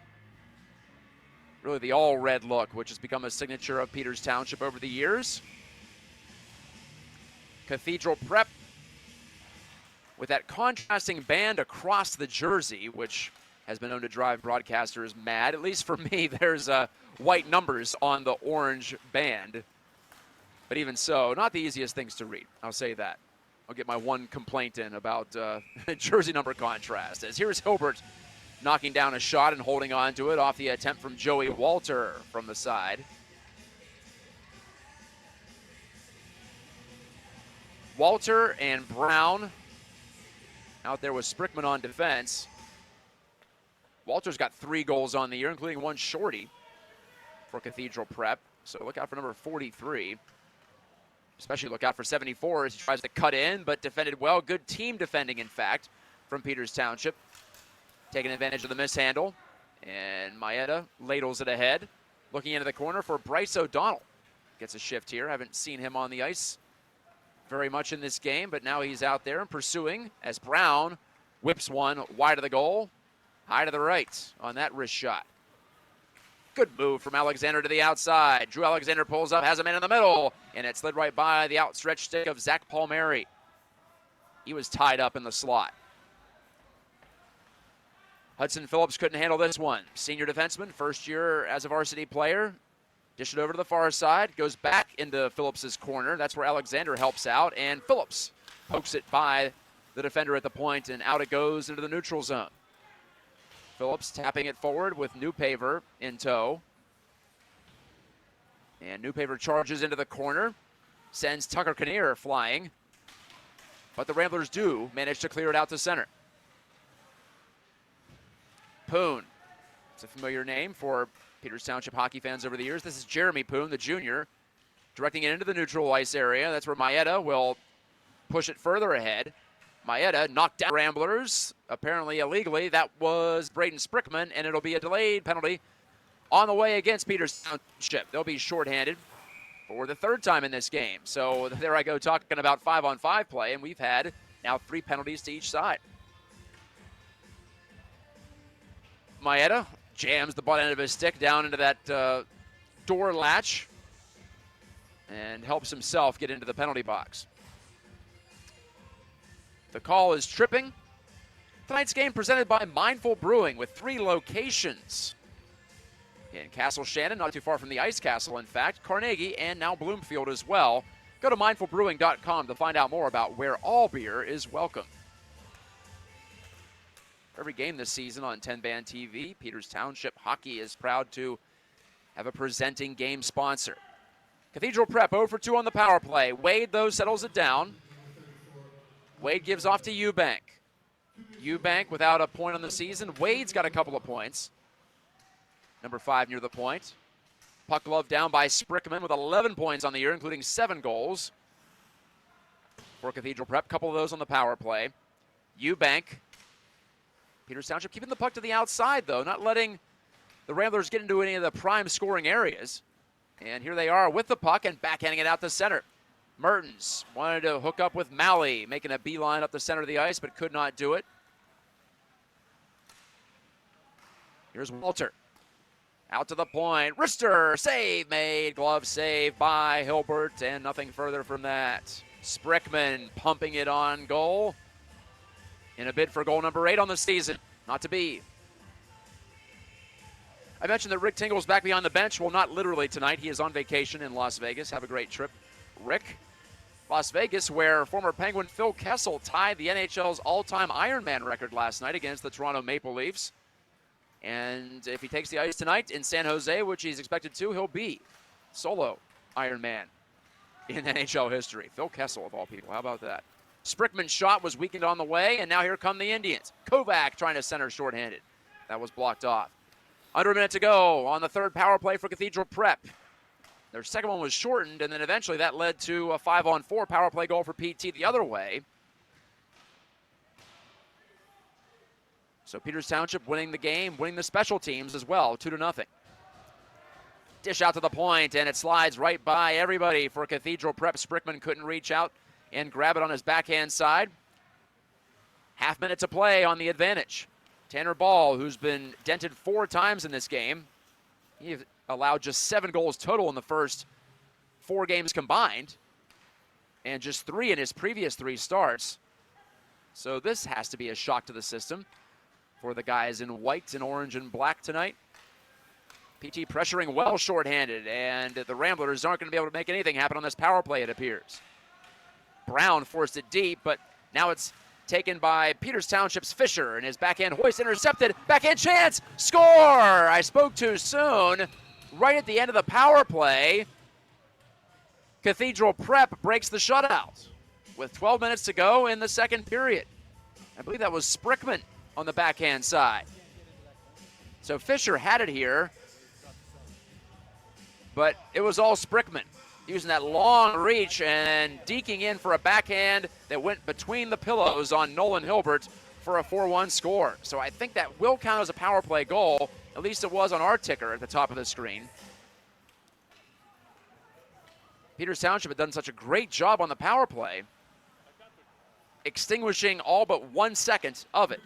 A: Really the all-red look, which has become a signature of Peters Township over the years. Cathedral Prep with that contrasting band across the jersey, which has been known to drive broadcasters mad. At least for me, there's white numbers on the orange band. But even so, not the easiest things to read. I'll say that. I'll get my one complaint in about jersey number contrast. As here's Hilbert knocking down a shot and holding on to it off the attempt from Joey Walter from the side. Walter and Brown out there with Sprickman on defense. Walter's got 3 goals on the year, including 1 shorty for Cathedral Prep. So look out for number 43. Especially look out for 74 as he tries to cut in, but defended well. Good team defending, in fact, from Peters Township. Taking advantage of the mishandle. And Maeda ladles it ahead. Looking into the corner for Bryce O'Donnell. Gets a shift here. Haven't seen him on the ice very much in this game, but now he's out there and pursuing as Brown whips one wide of the goal. High to the right on that wrist shot. Good move from Alexander to the outside. Drew Alexander pulls up, has a man in the middle, and it slid right by the outstretched stick of Zach Palmieri. He was tied up in the slot. Hudson Phillips couldn't handle this one. Senior defenseman, first year as a varsity player. Dish it over to the far side, goes back into Phillips's corner. That's where Alexander helps out, and Phillips pokes it by the defender at the point, and out it goes into the neutral zone. Phillips tapping it forward with Newpaver in tow. And Newpaver charges into the corner, sends Tucker Kinnear flying. But the Ramblers do manage to clear it out to center. Poon. It's a familiar name for Peters Township hockey fans over the years. This is Jeremy Poon, the junior, directing it into the neutral ice area. That's where Maeda will push it further ahead. Maeda knocked down Ramblers, apparently illegally. That was Braden Sprickman, and it'll be a delayed penalty on the way against Peters Township. They'll be shorthanded for the 3rd time in this game. So there I go talking about 5-on-5 play, and we've had now 3 penalties to each side. Maeda jams the butt end of his stick down into that door latch and helps himself get into the penalty box. The call is tripping. Tonight's game presented by Mindful Brewing with 3 locations. In Castle Shannon, not too far from the Ice Castle, in fact, Carnegie, and now Bloomfield as well. Go to mindfulbrewing.com to find out more about where all beer is welcome. Every game this season on 10-Band TV, Peters Township Hockey is proud to have a presenting game sponsor. Cathedral Prep 0 for 2 on the power play. Wade, though, settles it down. Wade gives off to Eubank. Eubank without a point on the season. Wade's got a couple of points. Number 5 near the point. Puck glove down by Sprickman with 11 points on the year, including 7 goals for Cathedral Prep. Couple of those on the power play. Eubank. Peters Township keeping the puck to the outside, though, not letting the Ramblers get into any of the prime scoring areas. And here they are with the puck and backhanding it out to center. Mertens wanted to hook up with Malley, making a beeline up the center of the ice, but could not do it. Here's Walter. Out to the point. Rister, save made. Glove save by Hilbert, and nothing further from that. Sprickman pumping it on goal in a bid for goal number 8 on the season. Not to be. I mentioned that Rick Tingle's back behind the bench. Well, not literally tonight. He is on vacation in Las Vegas. Have a great trip, Rick. Las Vegas, where former Penguin Phil Kessel tied the NHL's all-time Ironman record last night against the Toronto Maple Leafs. And if he takes the ice tonight in San Jose, which he's expected to, he'll be solo Ironman in NHL history. Phil Kessel, of all people. How about that? Sprickman's shot was weakened on the way, and now here come the Indians. Kovac trying to center shorthanded. That was blocked off. Under a minute to go on the 3rd power play for Cathedral Prep. Their second one was shortened, and then eventually that led to a 5-on-4 power play goal for PT the other way. So Peters Township winning the game, winning the special teams as well, 2-0. Dish out to the point, and it slides right by everybody for Cathedral Prep. Sprickman couldn't reach out and grab it on his backhand side. Half minute to play on the advantage. Tanner Ball, who's been dented 4 times in this game. He allowed just 7 goals total in the first 4 games combined, and just 3 in his previous 3 starts. So this has to be a shock to the system for the guys in white and orange and black tonight. PT pressuring well shorthanded, and the Ramblers aren't going to be able to make anything happen on this power play, it appears. Brown forced it deep, but now it's taken by Peters Township's Fisher, and his backhand hoist intercepted. Backhand chance, score! I spoke too soon. Right at the end of the power play, Cathedral Prep breaks the shutout with 12 minutes to go in the second period. I believe that was Sprickman on the backhand side. So Fisher had it here, but it was all Sprickman using that long reach and deking in for a backhand that went between the pillows on Nolan Hilbert for a 4-1 score. So I think that will count as a power play goal. At least it was on our ticker at the top of the screen. Peters Township had done such a great job on the power play, extinguishing all but 1 second of it.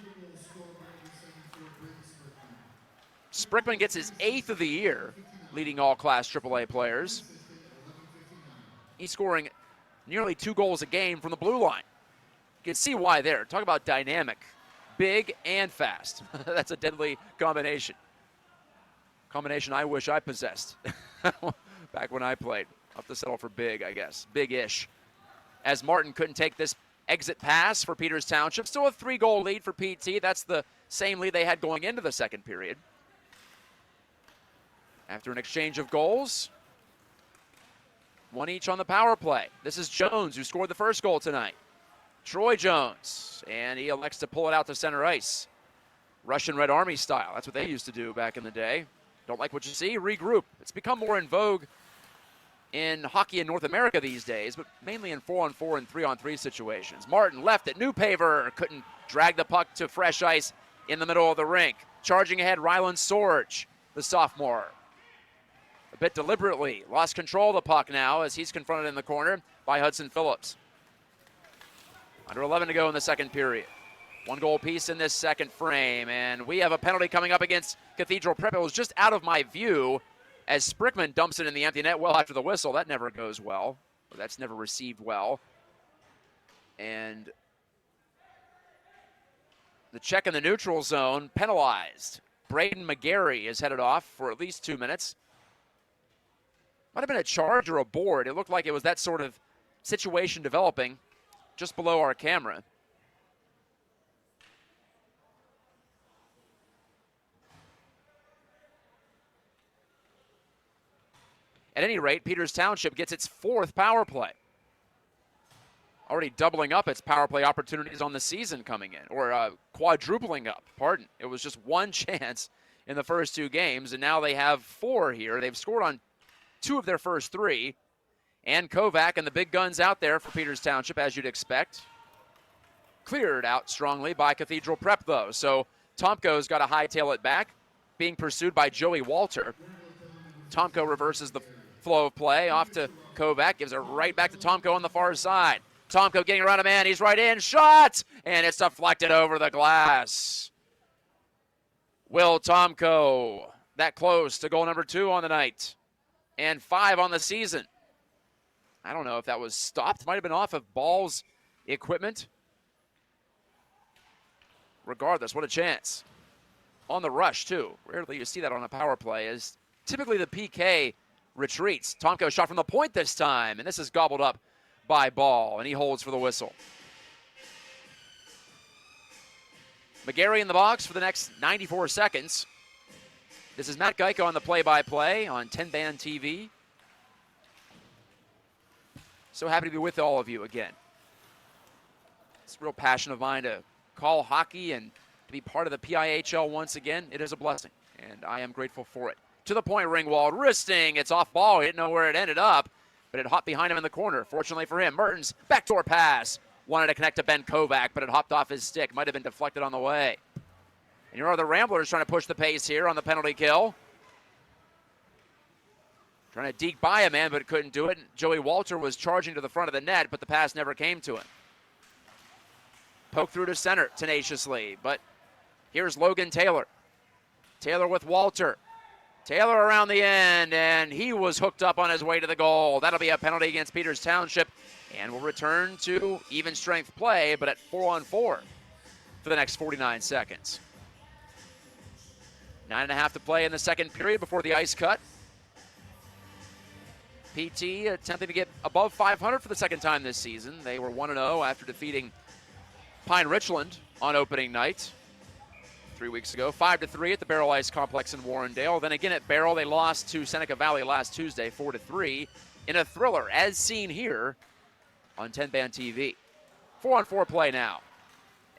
A: Sprickman gets his 8th of the year, leading all class AAA players. He's scoring nearly 2 goals a game from the blue line. You can see why there. Talk about dynamic. Big and fast. That's a deadly combination. Combination I wish I possessed back when I played. I'll have to settle for big, I guess. Big-ish. As Martin couldn't take this exit pass for Peters Township. Still a 3-goal lead for PT. That's the same lead they had going into the second period. After an exchange of goals, 1 each on the power play. This is Jones, who scored the first goal tonight. Troy Jones, and he elects to pull it out to center ice. Russian Red Army style. That's what they used to do back in the day. Don't like what you see? Regroup. It's become more in vogue in hockey in North America these days, but mainly in 4-on-4 and 3-on-3 situations. Martin left it. New Paver couldn't drag the puck to fresh ice in the middle of the rink. Charging ahead, Ryland Sorge, the sophomore. A bit deliberately lost control of the puck now as he's confronted in the corner by Hudson Phillips. Under 11 to go in the second period. 1 goal apiece in this second frame, and we have a penalty coming up against Cathedral Prep. It was just out of my view as Sprickman dumps it in the empty net well after the whistle. That never goes well. That's never received well. And the check in the neutral zone penalized. Braden McGarry is headed off for at least 2 minutes. Might have been a charge or a board. It looked like it was that sort of situation developing just below our camera. At any rate, Peters Township gets its 4th power play. Already doubling up its power play opportunities on the season coming in, or quadrupling up, pardon. It was just 1 chance in the first 2 games, and now they have 4 here. They've scored on 2 of their first 3. And Kovac and the big guns out there for Peters Township, as you'd expect. Cleared out strongly by Cathedral Prep, though. So Tomko's got to hightail it back, being pursued by Joey Walter. Tomko reverses the flow of play off to Kovac, gives it right back to Tomko on the far side. Tomko getting around a man, he's right in, shot! And it's deflected over the glass. Will Tomko, that close to goal number 2 on the night, and 5 on the season. I don't know if that was stopped. Might have been off of Ball's equipment. Regardless, what a chance. On the rush, too. Rarely you see that on a power play, as typically the PK retreats. Tomko shot from the point this time, and this is gobbled up by Ball, and he holds for the whistle. McGarry in the box for the next 94 seconds. This is Matt Gajtka on the play-by-play on 10-Band TV. So happy to be with all of you again. It's a real passion of mine to call hockey and to be part of the PIHL once again. It is a blessing, and I am grateful for it. To the point, Ringwald, wristing. It's off ball. He didn't know where it ended up, but it hopped behind him in the corner. Fortunately for him, Mertens, backdoor pass. Wanted to connect to Ben Kovac, but it hopped off his stick. Might have been deflected on the way. And here are the Ramblers trying to push the pace here on the penalty kill. Trying to deke by a man, but couldn't do it. Joey Walter was charging to the front of the net, but the pass never came to him. Poke through to center tenaciously, but here's Logan Taylor. Taylor with Walter. Taylor around the end, and he was hooked up on his way to the goal. That'll be a penalty against Peters Township, and we'll return to even strength play, but at 4-on-4 for the next 49 seconds. 9.5 to play in the second period before the ice cut. PT attempting to get above 500 for the second time this season. They were 1-0 after defeating Pine Richland on opening night 3 weeks ago. 5-3 at the Barrel Ice Complex in Warrendale. Then again at Barrel, they lost to Seneca Valley last Tuesday, 4-3, in a thriller, as seen here on 10-Band TV. 4-on-4 play now.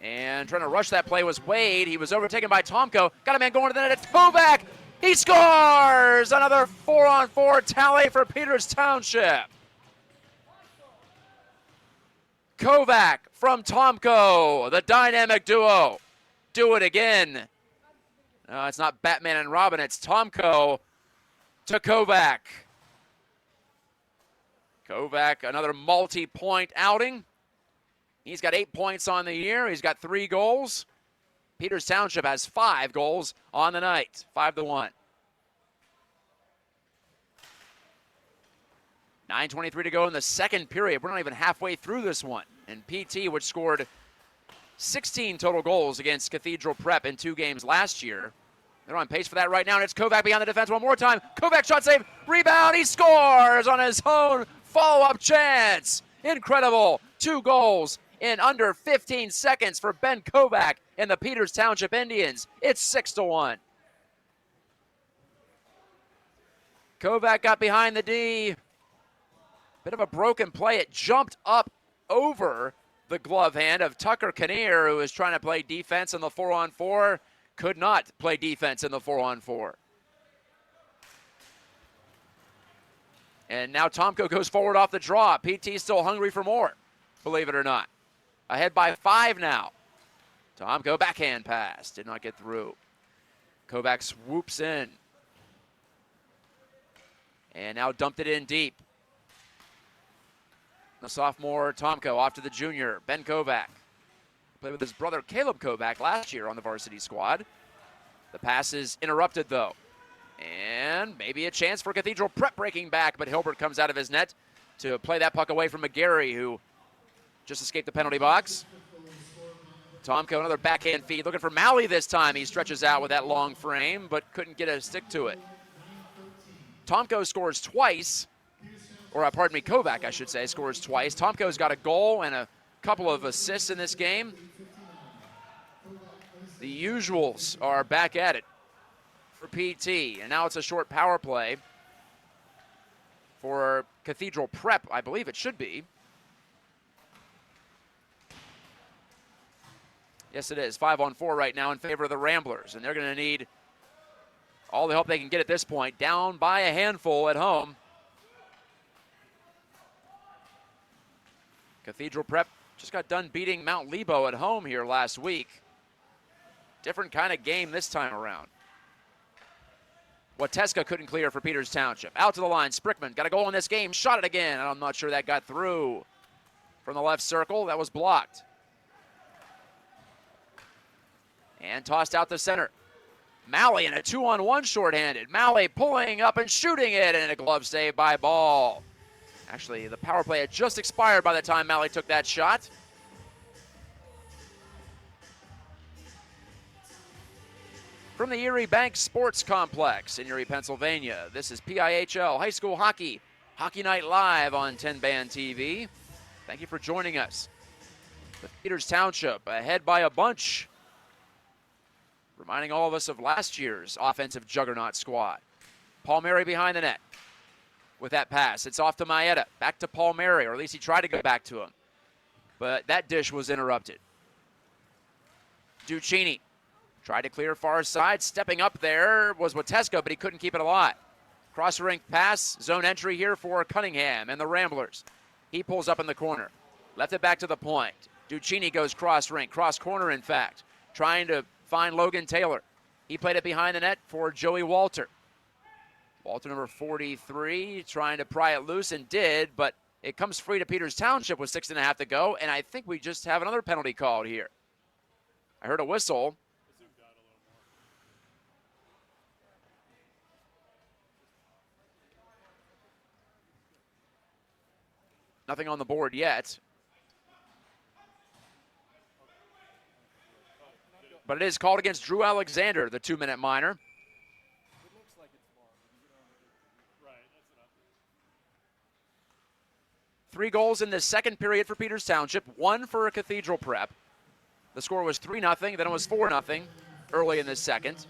A: And trying to rush that play was Wade. He was overtaken by Tomko. Got a man going to the net. It's Kovac. He scores! Another 4-on-4 tally for Peters Township. Kovac from Tomko, the dynamic duo. Do it again. No, it's not Batman and Robin. It's Tomko to Kovac. Kovac, another multi-point outing. He's got 8 points on the year. He's got 3 goals. Peters Township has 5 goals on the night, 5-1. 9:23 to go in the second period. We're not even halfway through this one. And PT, which scored 16 total goals against Cathedral Prep in 2 games last year, they're on pace for that right now. And it's Kovac behind the defense one more time. Kovac shot save, rebound, he scores on his own follow-up chance. Incredible. 2 goals in under 15 seconds for Ben Kovac and the Peters Township Indians. It's 6-1. Kovac got behind the D. Bit of a broken play. It jumped up over the glove hand of Tucker Kinnear, who was trying to play defense in the 4-on-4. Could not play defense in the 4-on-4. And now Tomko goes forward off the draw. PT still hungry for more, believe it or not. Ahead by 5 now. Tomko backhand pass. Did not get through. Kovac swoops in. And now dumped it in deep. The sophomore Tomko off to the junior, Ben Kovac. Played with his brother Caleb Kovac last year on the varsity squad. The pass is interrupted though. And maybe a chance for Cathedral Prep breaking back, but Hilbert comes out of his net to play that puck away from McGarry, who just escaped the penalty box. Tomko, another backhand feed, looking for Malley this time. He stretches out with that long frame, but couldn't get a stick to it. Tomko scores twice, or pardon me, Kovac, I should say, scores twice. Tomko's got a goal and a couple of assists in this game. The usuals are back at it for PT, and now it's a short power play for Cathedral Prep, I believe it should be. Yes, it is. 5-on-4 right now in favor of the Ramblers, and they're going to need all the help they can get at this point. Down by a handful at home. Cathedral Prep just got done beating Mount Lebo at home here last week. Different kind of game this time around. Gajtka couldn't clear for Peters Township. Out to the line, Sprickman got a goal in this game, shot it again. I'm not sure that got through. From the left circle, that was blocked. And tossed out the center. Malley in a 2-on-1 shorthanded. Malley pulling up and shooting it, and a glove save by Ball. Actually, the power play had just expired by the time Malley took that shot. From the Erie Bank Sports Complex in Erie, Pennsylvania, this is PIHL High School Hockey Night Live on 10-Band TV. Thank you for joining us. With Peters Township ahead by a bunch, reminding all of us of last year's offensive juggernaut squad. Palmieri behind the net with that pass. It's off to Maeda, back to Palmieri, or at least he tried to go back to him. But that dish was interrupted. Duccini tried to clear far side. Stepping up there was Gajtka, but he couldn't keep it alive. Cross-rink pass, zone entry here for Cunningham and the Ramblers. He pulls up in the corner. Left it back to the point. Duccini goes cross-rink, cross-corner in fact, trying to find Logan Taylor. He played it behind the net for Joey Walter. Walter, number 43, trying to pry it loose and did, but it comes free to Peters Township with 6.5 to go, and I think we just have another penalty called here. I heard a whistle. Nothing on the board yet. But it is called against Drew Alexander, the 2-minute minor. 3 goals in the second period for Peters Township, 1 for Cathedral Prep. The score was 3-0, then it was 4-0 early in the second.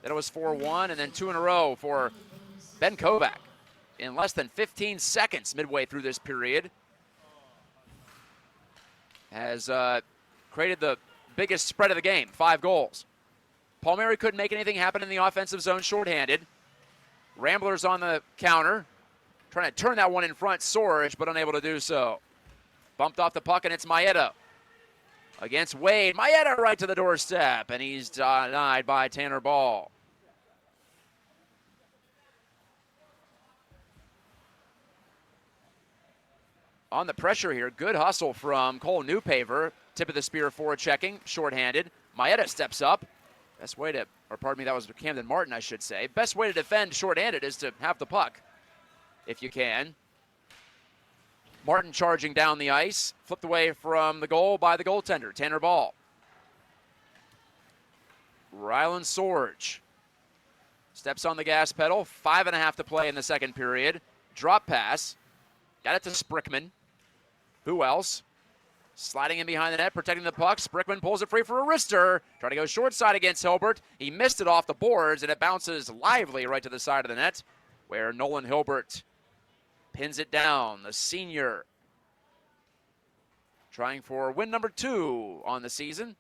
A: Then it was 4-1, and then 2 in a row for Ben Kovac in less than 15 seconds midway through this period. Has created the biggest spread of the game, 5 goals. Palmieri couldn't make anything happen in the offensive zone shorthanded. Ramblers on the counter, trying to turn that one in front, Sorge, but unable to do so. Bumped off the puck, and it's Maeda against Wade. Maeda right to the doorstep, and he's denied by Tanner Ball. On the pressure here, good hustle from Cole Newpaver. Tip of the spear forward checking, shorthanded. Maeda steps up. Best way to, or pardon me, that was Camden Martin, I should say. Best way to defend shorthanded is to have the puck, if you can. Martin charging down the ice, flipped away from the goal by the goaltender, Tanner Ball. Rylan Sorge steps on the gas pedal, 5.5 to play in the second period. Drop pass, got it to Sprickman. Who else? Sliding in behind the net, protecting the puck. Sprickman pulls it free for a wrister. Trying to go short side against Hilbert. He missed it off the boards, and it bounces lively right to the side of the net, where Nolan Hilbert pins it down. The senior trying for win number 2 on the season.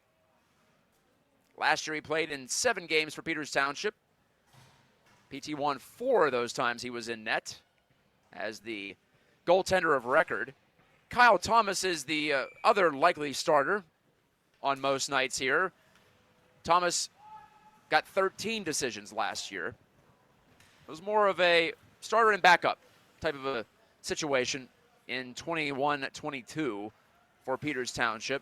A: Last year he played in 7 games for Peters Township. PT won 4 of those times he was in net as the goaltender of record. Kyle Thomas is the other likely starter on most nights here. Thomas got 13 decisions last year. It was more of a starter and backup type of a situation in 21-22 for Peters Township.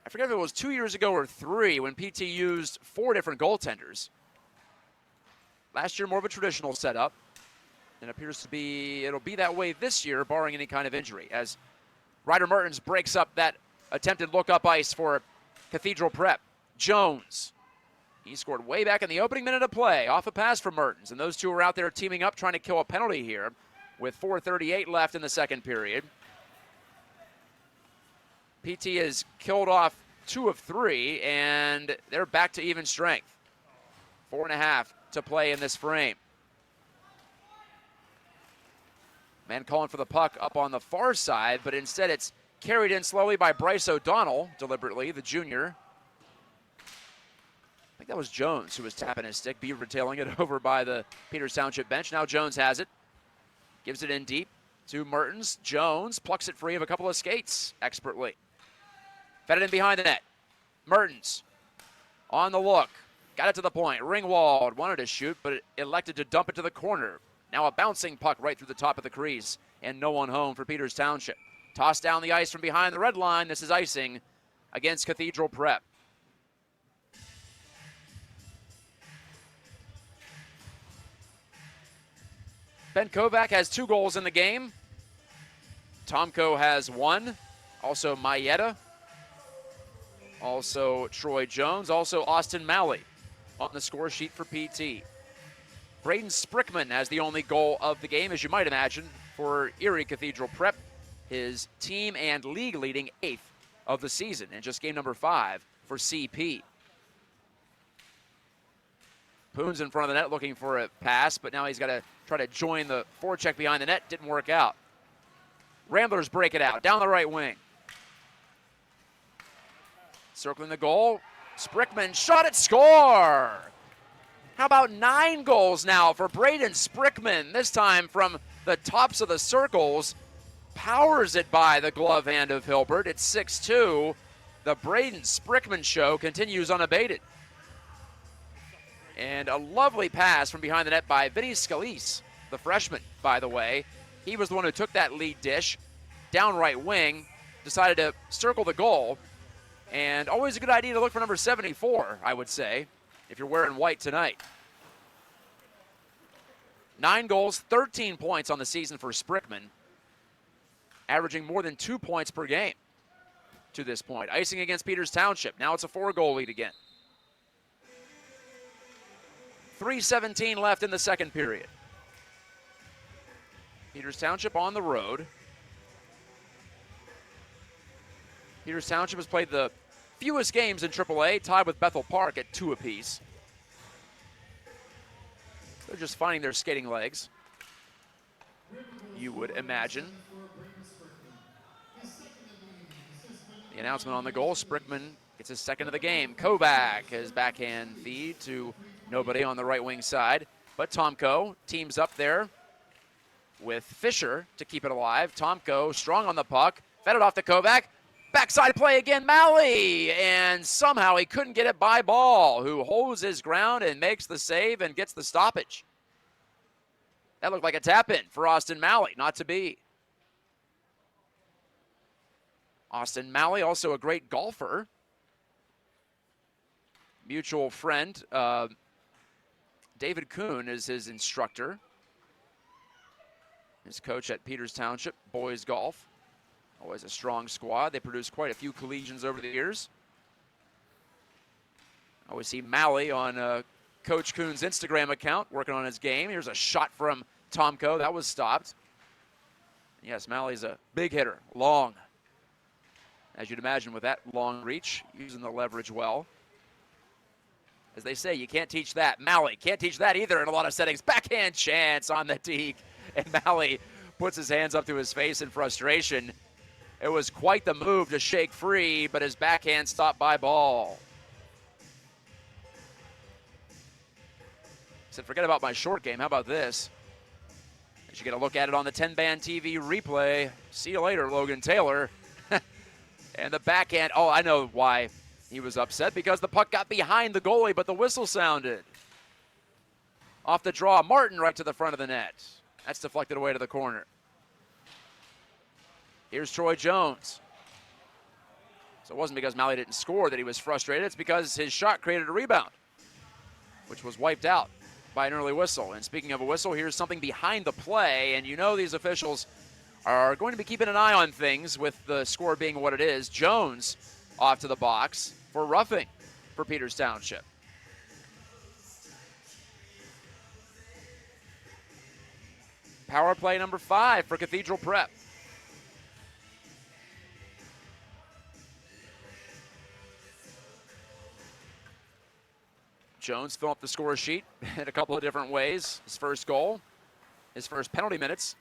A: I forget if it was 2 years ago or 3 when PT used 4 different goaltenders. Last year, more of a traditional setup. And it appears to be, it'll be that way this year, barring any kind of injury, as Ryder Mertens breaks up that attempted look-up ice for Cathedral Prep. Jones, he scored way back in the opening minute of play, off a pass from Mertens, and those two are out there teaming up, trying to kill a penalty here with 4:38 left in the second period. PT has killed off 2 of 3, and they're back to even strength. 4.5 to play in this frame. Man calling for the puck up on the far side, but instead it's carried in slowly by Bryce O'Donnell, deliberately, the junior. I think that was Jones who was tapping his stick, beaver tailing it over by the Peters Township bench. Now Jones has it. Gives it in deep to Mertens. Jones plucks it free of a couple of skates expertly. Fed it in behind the net. Mertens on the look. Got it to the point. Ringwald wanted to shoot, but elected to dump it to the corner. Now a bouncing puck right through the top of the crease, and no one home for Peters Township. Tossed down the ice from behind the red line. This is icing against Cathedral Prep. Ben Kovac has 2 goals in the game. Tomko has 1. Also Maeda. Also Troy Jones. Also Austin Malley on the score sheet for PT. Braden Sprickman has the only goal of the game, as you might imagine, for Erie Cathedral Prep. His team and league leading 8th of the season, and just game number 5 for CP. Poon's in front of the net looking for a pass, but now he's got to try to join the forecheck behind the net. Didn't work out. Ramblers break it out, down the right wing. Circling the goal, Sprickman shot it, score! How about 9 goals now for Braden Sprickman, this time from the tops of the circles. Powers it by the glove hand of Hilbert. It's 6-2. The Braden Sprickman show continues unabated. And a lovely pass from behind the net by Vinny Scalise, the freshman, by the way. He was the one who took that lead dish down right wing, decided to circle the goal. And always a good idea to look for number 74, I would say, if you're wearing white tonight. 9 goals, 13 points on the season for Sprickman, averaging more than 2 points per game to this point. Icing against Peters Township. Now it's a 4-goal lead again. 3:17 left in the second period. Peters Township on the road. Peters Township has played the fewest games in AAA, tied with Bethel Park at 2 apiece. They're just finding their skating legs, you would imagine. The announcement on the goal, Sprickman gets his second of the game. Kovac, his backhand feed to nobody on the right wing side. But Tomko teams up there with Fisher to keep it alive. Tomko strong on the puck, fed it off to Kovac. Backside play again, Malley, and somehow he couldn't get it by Ball, who holds his ground and makes the save and gets the stoppage. That looked like a tap-in for Austin Malley, not to be. Austin Malley, also a great golfer. Mutual friend, David Kuhn is his instructor. His coach at Peters Township, boys golf. Always a strong squad. They produced quite a few collegians over the years. I always see Malley on Coach Kuhn's Instagram account working on his game. Here's a shot from Tomko. That was stopped. Yes, Malley's a big hitter, long. As you'd imagine with that long reach, using the leverage well. As they say, you can't teach that. Malley can't teach that either in a lot of settings. Backhand chance on the deke. And Malley puts his hands up to his face in frustration. It was quite the move to shake free, but his backhand stopped by Ball. He said, forget about my short game. How about this? As you get a look at it on the 10-band TV replay. See you later, Logan Taylor. And the backhand, oh, I know why he was upset, because the puck got behind the goalie, but the whistle sounded. Off the draw, Martin right to the front of the net. That's deflected away to the corner. Here's Troy Jones. So it wasn't because Malley didn't score that he was frustrated. It's because his shot created a rebound, which was wiped out by an early whistle. And speaking of a whistle, here's something behind the play. And you know these officials are going to be keeping an eye on things with the score being what it is. Jones off to the box for roughing for Peters Township. Power play number 5 for Cathedral Prep. Jones filling up the score sheet in a couple of different ways. His first goal, his first penalty minutes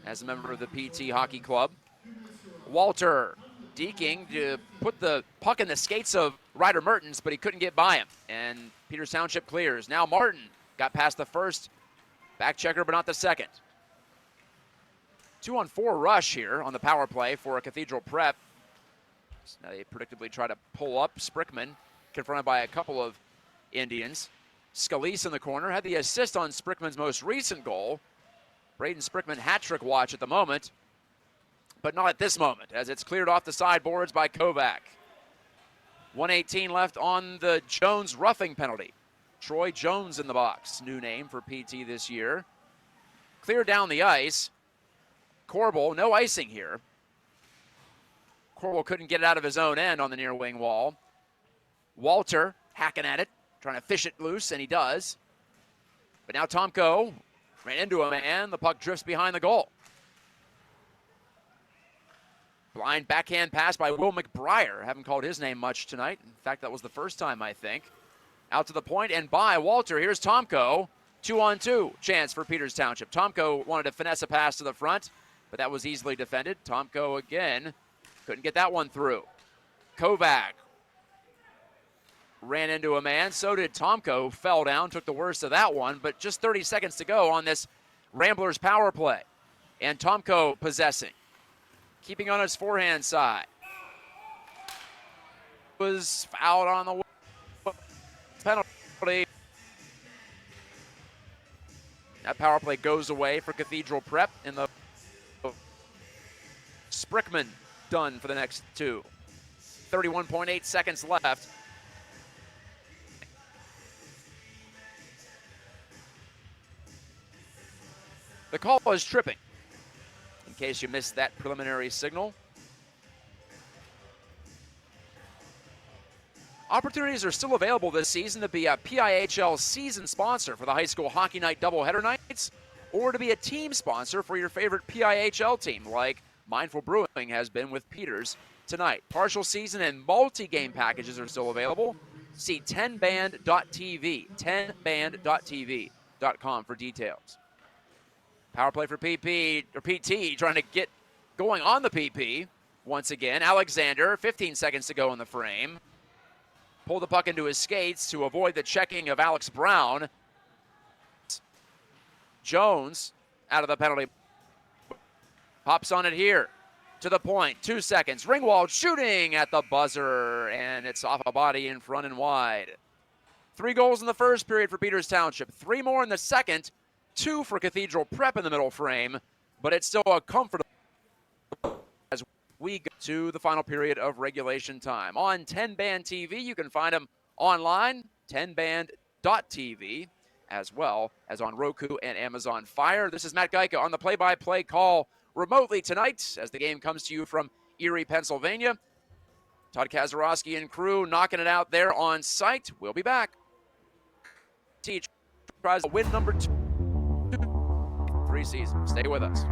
A: as a member of the PT Hockey Club. Walter deking to put the puck in the skates of Ryder Mertens, but he couldn't get by him. And Peters Township clears. Now Martin got past the first back checker, but not the second. 2-on-4 rush here on the power play for Cathedral Prep. So now they predictably try to pull up Sprickman, confronted by a couple of Indians. Scalise in the corner had the assist on Sprickman's most recent goal. Braden Sprickman hat-trick watch at the moment, but not at this moment, as it's cleared off the sideboards by Kovac. 1:18 left on the Jones roughing penalty. Troy Jones in the box, new name for PT this year. Clear down the ice. Corbel, no icing here. Corbel couldn't get it out of his own end on the near wing wall. Walter hacking at it, trying to fish it loose, and he does. But now Tomko ran into a man. The puck drifts behind the goal. Blind backhand pass by Will McBriar. Haven't called his name much tonight. In fact, that was the first time, I think. Out to the point and by Walter. Here's Tomko. 2-on-2 chance for Peters Township. Tomko wanted to finesse a pass to the front, but that was easily defended. Tomko again couldn't get that one through. Kovac ran into a man. So did Tomko. Fell down, took the worst of that one, but just 30 seconds to go on this Ramblers power play. And Tomko possessing. Keeping on his forehand side. Was fouled on the penalty. That power play goes away for Cathedral Prep, and the Sprickman done for the next 2. 31.8 seconds left. The call is tripping, in case you missed that preliminary signal. Opportunities are still available this season to be a PIHL season sponsor for the high school hockey night doubleheader nights, or to be a team sponsor for your favorite PIHL team like Mindful Brewing has been with Peters tonight. Partial season and multi-game packages are still available. See 10band.tv, 10band.tv.com for details. Power play for PP, or PT, trying to get going on the PP. Once again, Alexander, 15 seconds to go in the frame. Pulled the puck into his skates to avoid the checking of Alex Brown. Jones out of the penalty. Hops on it here. To the point, 2 seconds. Ringwald shooting at the buzzer, and it's off a body in front and wide. 3 goals in the first period for Peters Township. 3 more in the second. 2 for Cathedral Prep in the middle frame, but it's still a comfortable as we go to the final period of regulation time. On 10-Band TV, you can find them online, 10band.tv, as well as on Roku and Amazon Fire. This is Matt Gajtka on the play-by-play call remotely tonight as the game comes to you from Erie, Pennsylvania. Todd Kazarowski and crew knocking it out there on site. We'll be back. Teach tries to win number 2 preseason. Stay with us.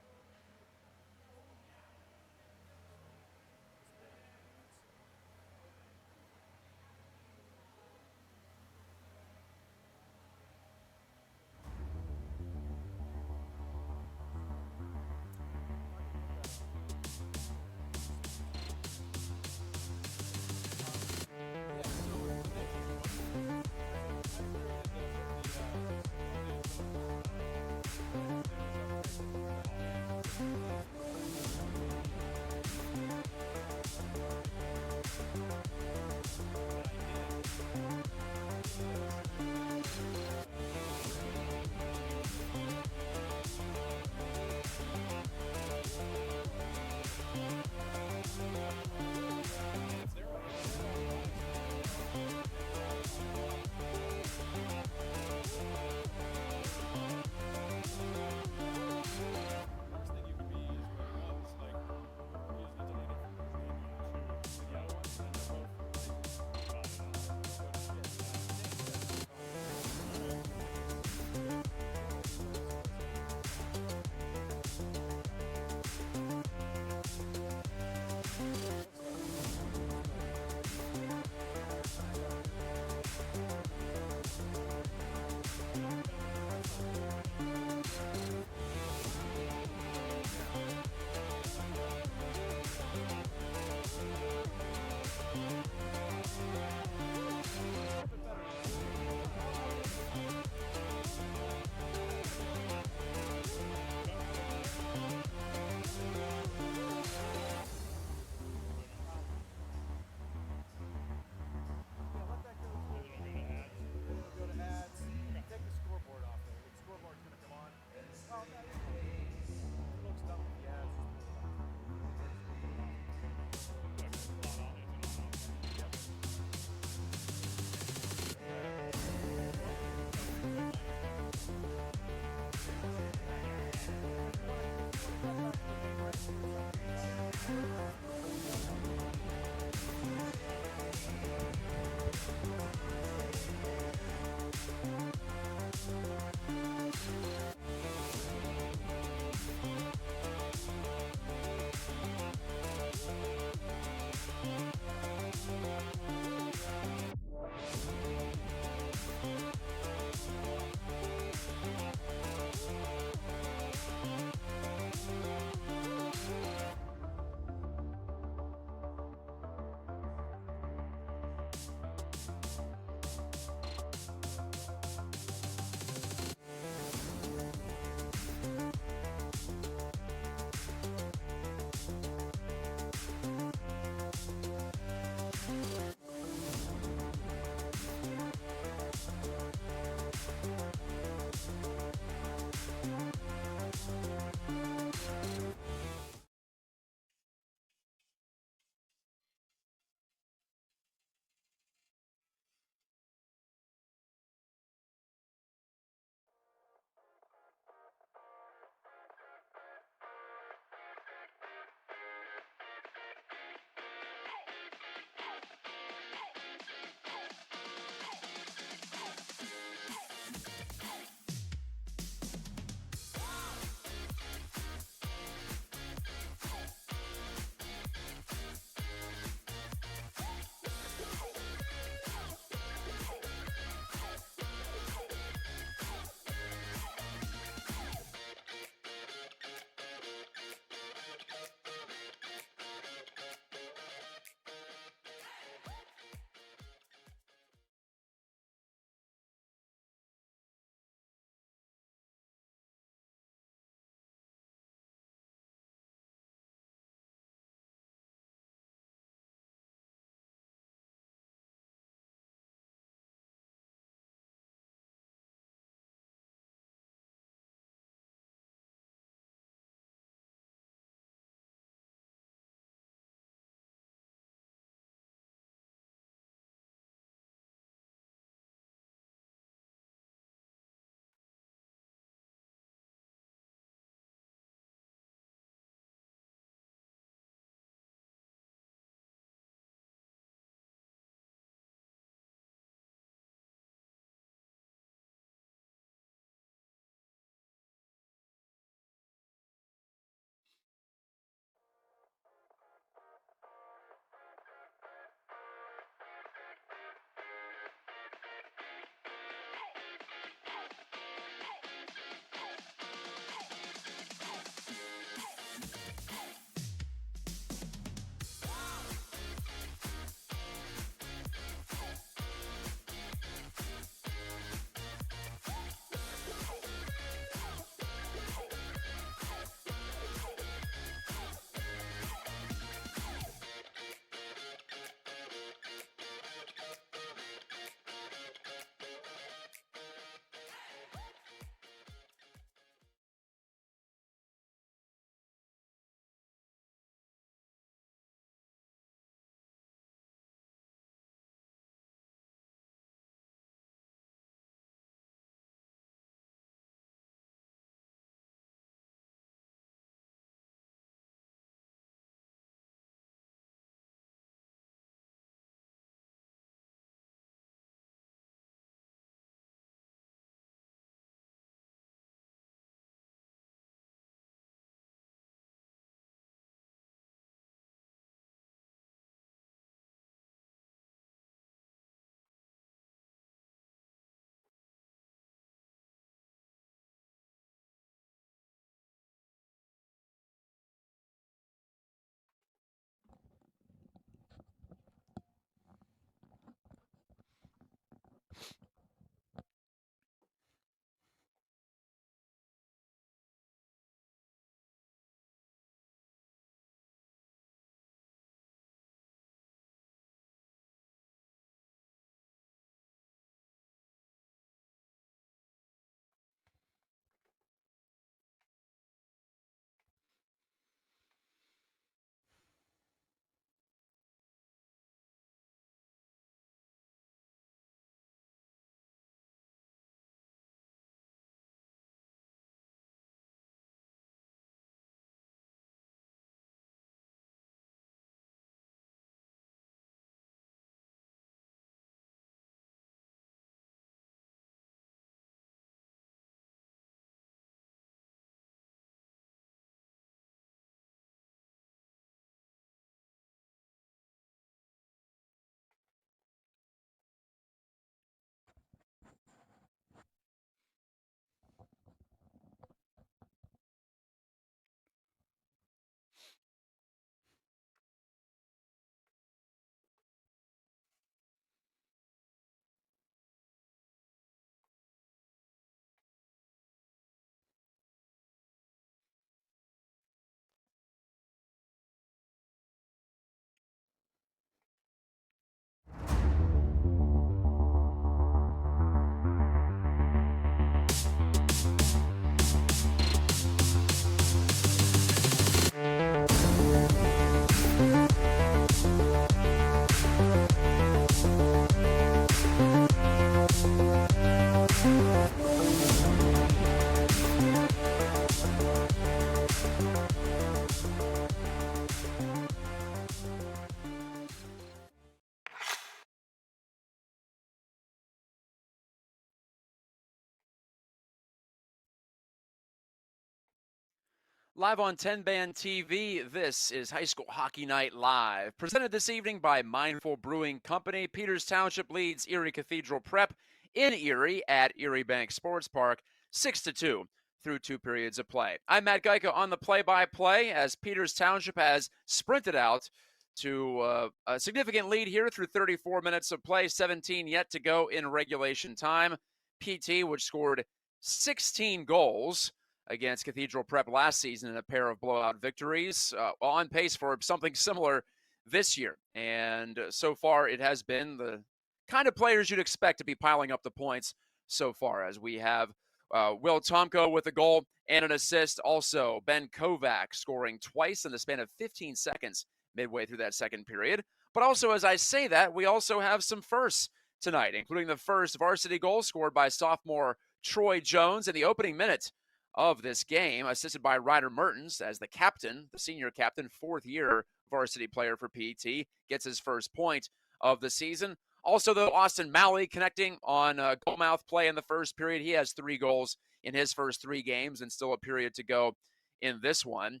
A: Live on 10 Band TV, this is High School Hockey Night Live. Presented this evening by Mindful Brewing Company. Peters Township leads Erie Cathedral Prep in Erie at Erie Bank Sports Park 6-2 through 2 periods of play. I'm Matt Gajtka on the play-by-play as Peters Township has sprinted out to a significant lead here through 34 minutes of play, 17 yet to go in regulation time. PT, which scored 16 goals against Cathedral Prep last season in a pair of blowout victories, on pace for something similar this year. And so far, it has been the kind of players you'd expect to be piling up the points so far, as we have Will Tomko with a goal and an assist. Also, Ben Kovac scoring twice in the span of 15 seconds midway through that second period. But also, as I say that, we also have some firsts tonight, including the first varsity goal scored by sophomore Troy Jones in the opening minute of this game, assisted by Ryder Mertens as the captain, the senior captain, fourth-year varsity player for PT, gets his first point of the season. Also, though, Austin Malley connecting on goalmouth play in the first period. He has 3 goals in his first 3 games and still a period to go in this one.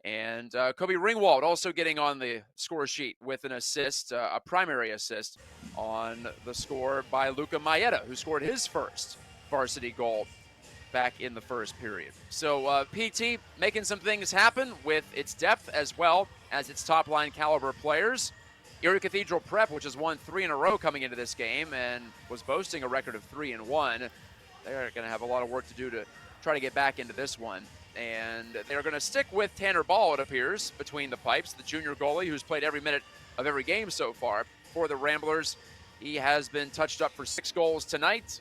A: And Kobe Ringwald also getting on the score sheet with an assist, a primary assist on the score by Luca Maeda, who scored his first varsity goal back in the first period. So PT making some things happen with its depth as well as its top-line caliber players. Erie Cathedral Prep, which has won 3 in a row coming into this game and was boasting a record of 3-1, they're going to have a lot of work to do to try to get back into this one. And they're going to stick with Tanner Ball, it appears, between the pipes, the junior goalie who's played every minute of every game so far for the Ramblers. He has been touched up for 6 goals tonight.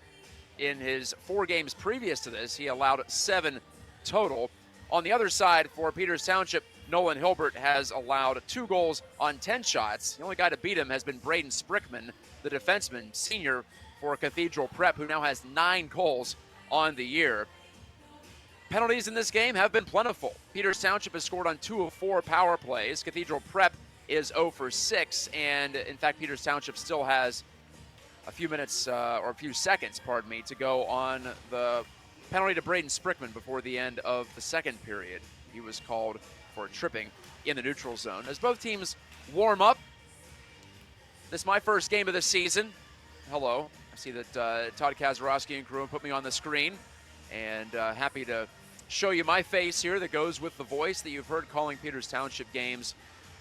A: In his 4 games previous to this, he allowed 7 total. On the other side, for Peters Township, Nolan Hilbert has allowed 2 goals on 10 shots. The only guy to beat him has been Braden Sprickman, the defenseman, senior for Cathedral Prep, who now has 9 goals on the year. Penalties in this game have been plentiful. Peters Township has scored on 2 of 4 power plays. Cathedral Prep is 0 for 6, and in fact, Peters Township still has a few minutes, or a few seconds, pardon me, to go on the penalty to Braden Sprickman before the end of the second period. He was called for tripping in the neutral zone. As both teams warm up, this is my first game of the season. Hello. I see that Todd Kazarowski and crew put me on the screen, and happy to show you my face here that goes with the voice that you've heard calling Peters Township games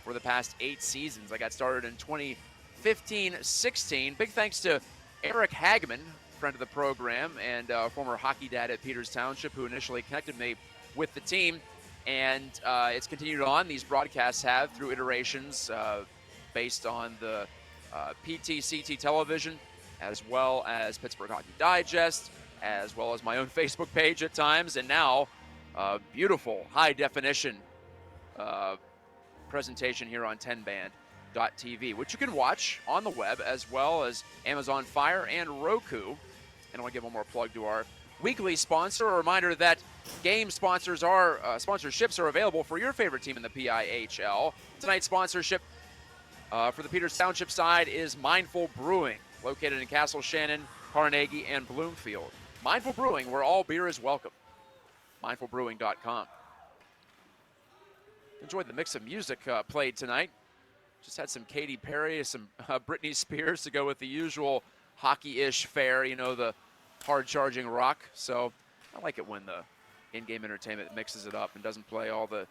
A: for the past 8 seasons. I got started in 2015-16. Big thanks to Eric Hagman, friend of the program and former hockey dad at Peters Township, who initially connected me with the team. And it's continued on. These broadcasts have through iterations based on the PT-CT television, as well as Pittsburgh Hockey Digest, as well as my own Facebook page at times, and now beautiful high-definition presentation here on 10band.tv, which you can watch on the web as well as Amazon Fire and Roku. And I want to give one more plug to our weekly sponsor. A reminder that game sponsorships are available for your favorite team in the PIHL. Tonight's sponsorship for the Peters Township side is Mindful Brewing, located in Castle Shannon, Carnegie, and Bloomfield. Mindful Brewing, where all beer is welcome. MindfulBrewing.com. Enjoyed the mix of music played tonight. Just had some Katy Perry, some Britney Spears to go with the usual hockey-ish fare, you know, the hard-charging rock. So I like it when the in-game entertainment mixes it up and doesn't play all the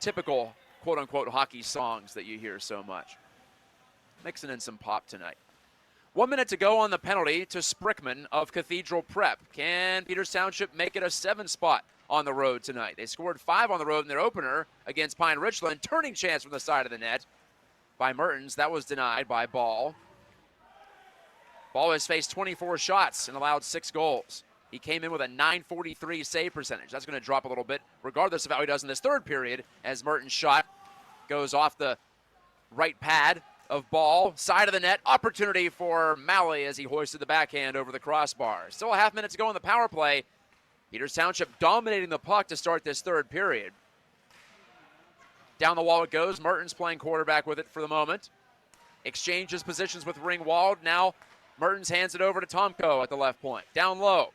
A: typical quote-unquote hockey songs that you hear so much. Mixing in some pop tonight. 1 minute to go on the penalty to Sprickman of Cathedral Prep. Can Peters Township make it a 7 spot on the road tonight? They scored 5 on the road in their opener against Pine Richland. Turning chance from the side of the net by Mertens. That was denied by Ball. Ball has faced 24 shots and allowed 6 goals. He came in with a .943 save percentage. That's going to drop a little bit regardless of how he does in this third period, as Mertens' shot goes off the right pad of Ball, side of the net. Opportunity for Malley as he hoisted the backhand over the crossbar. Still a half minute to go in the power play. Peters Township dominating the puck to start this third period. Down the wall it goes. Mertens playing quarterback with it for the moment. Exchanges positions with Ringwald. Now Mertens hands it over to Tomko at the left point. Down low.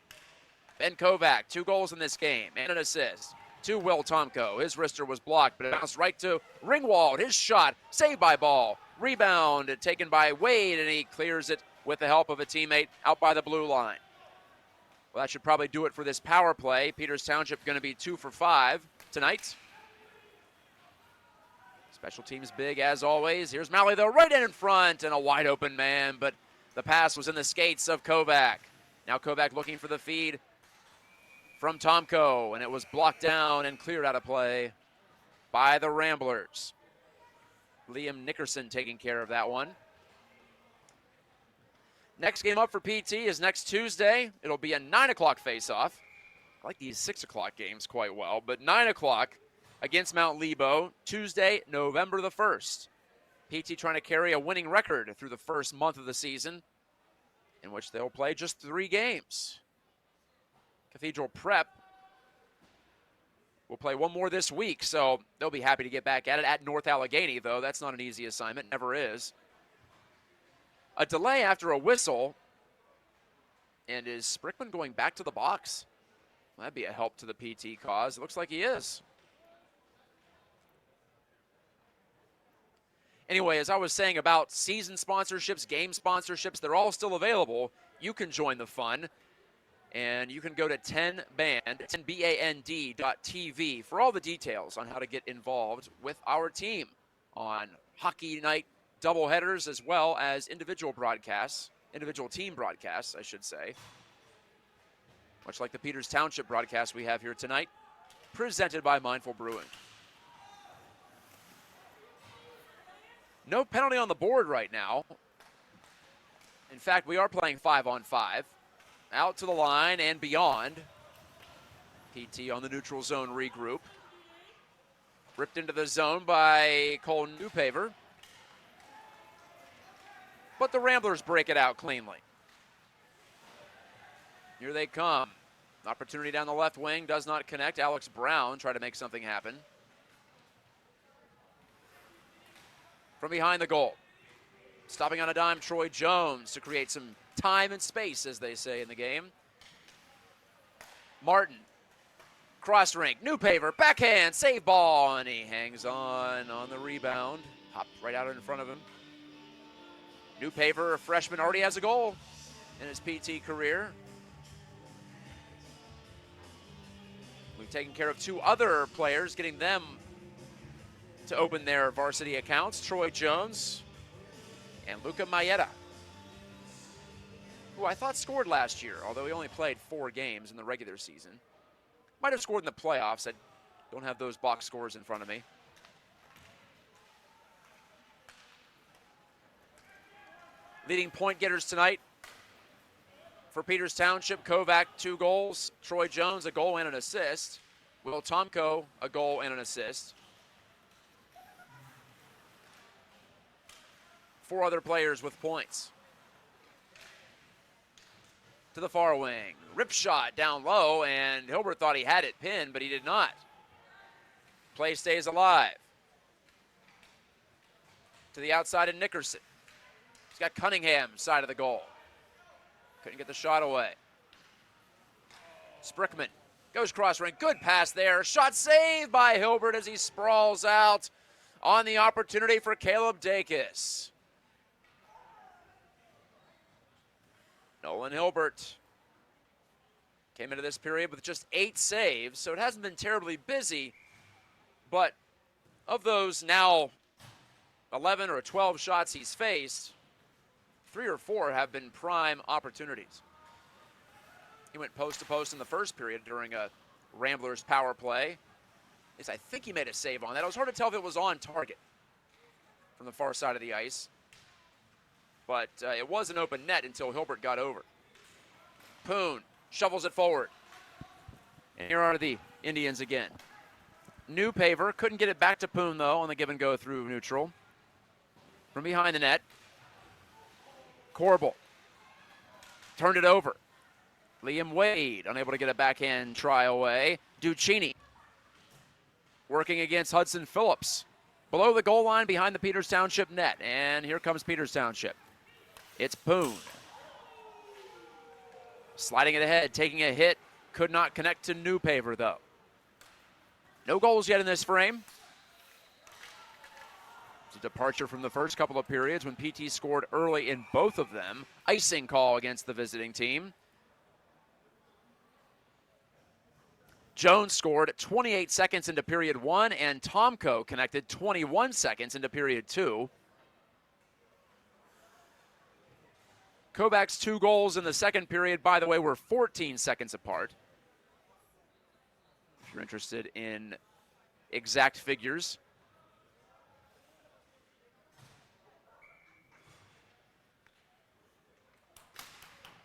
A: Ben Kovac, 2 goals in this game and an assist. to Will Tomko. His wrister was blocked, but it bounced right to Ringwald. His shot, saved by Ball. Rebound taken by Wade, and he clears it with the help of a teammate out by the blue line. Well, that should probably do it for this power play. Peters Township going to be 2 for 5 tonight. Special teams big as always. Here's Malley though, right in front, and a wide open man, but the pass was in the skates of Kovac. Now Kovac looking for the feed from Tomko, and it was blocked down and cleared out of play by the Ramblers. Liam Nickerson taking care of that one. Next game up for PT is next Tuesday. It'll be a 9 o'clock face-off. I like these 6 o'clock games quite well, but 9 o'clock against Mount Lebo, Tuesday, November the 1st. PT trying to carry a winning record through the first month of the season, in which they'll play just 3 games. Cathedral Prep will play 1 more this week, so they'll be happy to get back at it at North Allegheny, though. That's not an easy assignment, never is. A delay after a whistle, and is Sprickman going back to the box? Well, that'd be a help to the PT cause. It looks like he is. Anyway, as I was saying about season sponsorships, game sponsorships, they're all still available. You can join the fun, and you can go to 10band.tv for all the details on how to get involved with our team on Hockey Night doubleheaders, as well as individual broadcasts, individual team broadcasts, I should say. Much like the Peters Township broadcast we have here tonight, presented by Mindful Brewing. No penalty on the board right now. In fact, we are playing 5-on-5. Out to the line and beyond. PT on the neutral zone regroup. Ripped into the zone by Cole Newpaver. But the Ramblers break it out cleanly. Here they come. Opportunity down the left wing, does not connect. Alex Brown try to make something happen. From behind the goal. Stopping on a dime, Troy Jones to create some time and space, as they say in the game. Martin, cross rink, Newpaver, backhand, save ball, and he hangs on the rebound. Hopped right out in front of him. Newpaver, a freshman, already has a goal in his PT career. We've taken care of 2 other players, getting them to open their varsity accounts. Troy Jones and Luca Maeda, who I thought scored last year, although he only played 4 games in the regular season. Might have scored in the playoffs. I don't have those box scores in front of me. Leading point getters tonight for Peters Township, Kovac, 2 goals. Troy Jones, a goal and an assist. Will Tomko, a goal and an assist. 4 other players with points. To the far wing. Rip shot down low, and Hilbert thought he had it pinned, but he did not. Play stays alive. To the outside of Nickerson. He's got Cunningham side of the goal. Couldn't get the shot away. Sprickman goes cross ring. Good pass there. Shot saved by Hilbert as he sprawls out on the opportunity for Caleb Dacus. Nolan Hilbert came into this period with just 8 saves, so it hasn't been terribly busy, but of those now 11 or 12 shots he's faced, 3 or 4 have been prime opportunities. He went post to post in the first period during a Ramblers power play. At least I think he made a save on that. It was hard to tell if it was on target from the far side of the ice. But it was an open net until Hilbert got over. Poon shovels it forward. And here are the Indians again. Newpaver couldn't get it back to Poon, though, on the give and go through neutral. From behind the net, Corbel turned it over. Liam Wade unable to get a backhand try away. Duccini working against Hudson Phillips. Below the goal line behind the Peters Township net. And here comes Peters Township. It's Poon. Sliding it ahead, taking a hit. Could not connect to Newpaver, though. No goals yet in this frame. It's a departure from the first couple of periods when PT scored early in both of them. Icing call against the visiting team. Jones scored 28 seconds into period 1, and Tomko connected 21 seconds into period 2. Kovac's 2 goals in the second period, by the way, were 14 seconds apart. If you're interested in exact figures.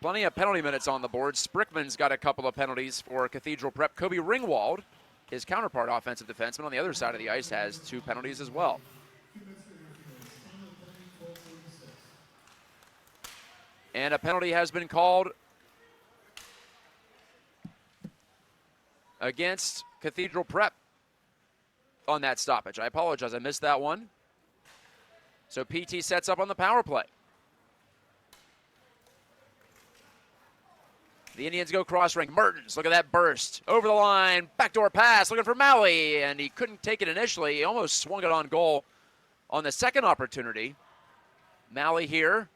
A: Plenty of penalty minutes on the board. Sprickman's got a couple of penalties for Cathedral Prep. Kobe Ringwald, his counterpart offensive defenseman on the other side of the ice, has 2 penalties as well. And a penalty has been called against Cathedral Prep on that stoppage. I apologize, I missed that one. So PT sets up on the power play. The Indians go cross ring. Mertens, look at that burst. Over the line, backdoor pass, looking for Maui, and he couldn't take it initially. He almost swung it on goal on the second opportunity. Maui here,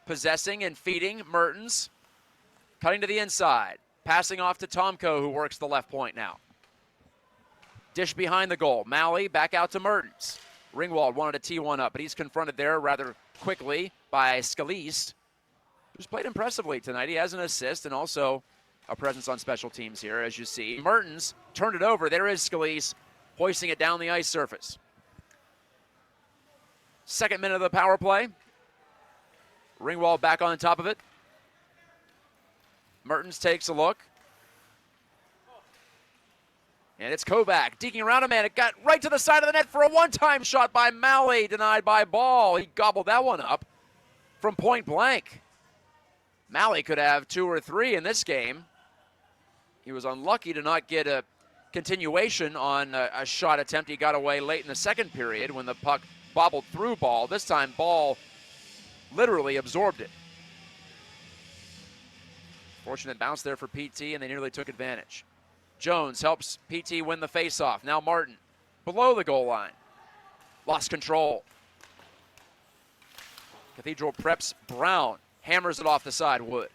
A: possessing and feeding Mertens. Cutting to the inside, passing off to Tomko, who works the left point now. Dish behind the goal. Maui back out to Mertens. Ringwald wanted to tee one up, but he's confronted there rather quickly by Scalise, who's played impressively tonight. He has an assist and also a presence on special teams here, as you see. Mertens turned it over. There is Scalise hoisting it down the ice surface. Second minute of the power play. Ringwald back on top of it. Mertens takes a look. And it's Kovac deking around a man. It got right to the side of the net for a one-time shot by Maui, denied by Ball. He gobbled that one up from point blank. Maui could have 2 or 3 in this game. He was unlucky to not get a continuation on a shot attempt he got away late in the second period when the puck bobbled through Ball. This time, Ball literally absorbed it. Fortunate bounce there for PT, and they nearly took advantage. Jones helps PT win the faceoff. Now Martin, below the goal line. Lost control. Cathedral Prep's Brown hammers it off the side, Wood.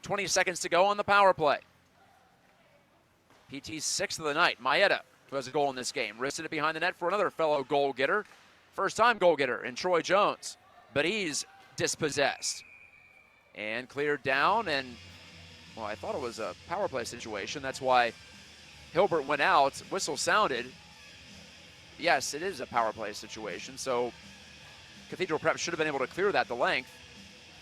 A: 20 seconds to go on the power play. PT's 6th of the night. Maeda, who has a goal in this game, wristed it behind the net for another fellow goal getter. First-time goal getter in Troy Jones, but he's dispossessed. And cleared down, and, well, I thought it was a power play situation. That's why Hilbert went out. Whistle sounded. Yes, it is a power play situation, so Cathedral Prep should have been able to clear that the length.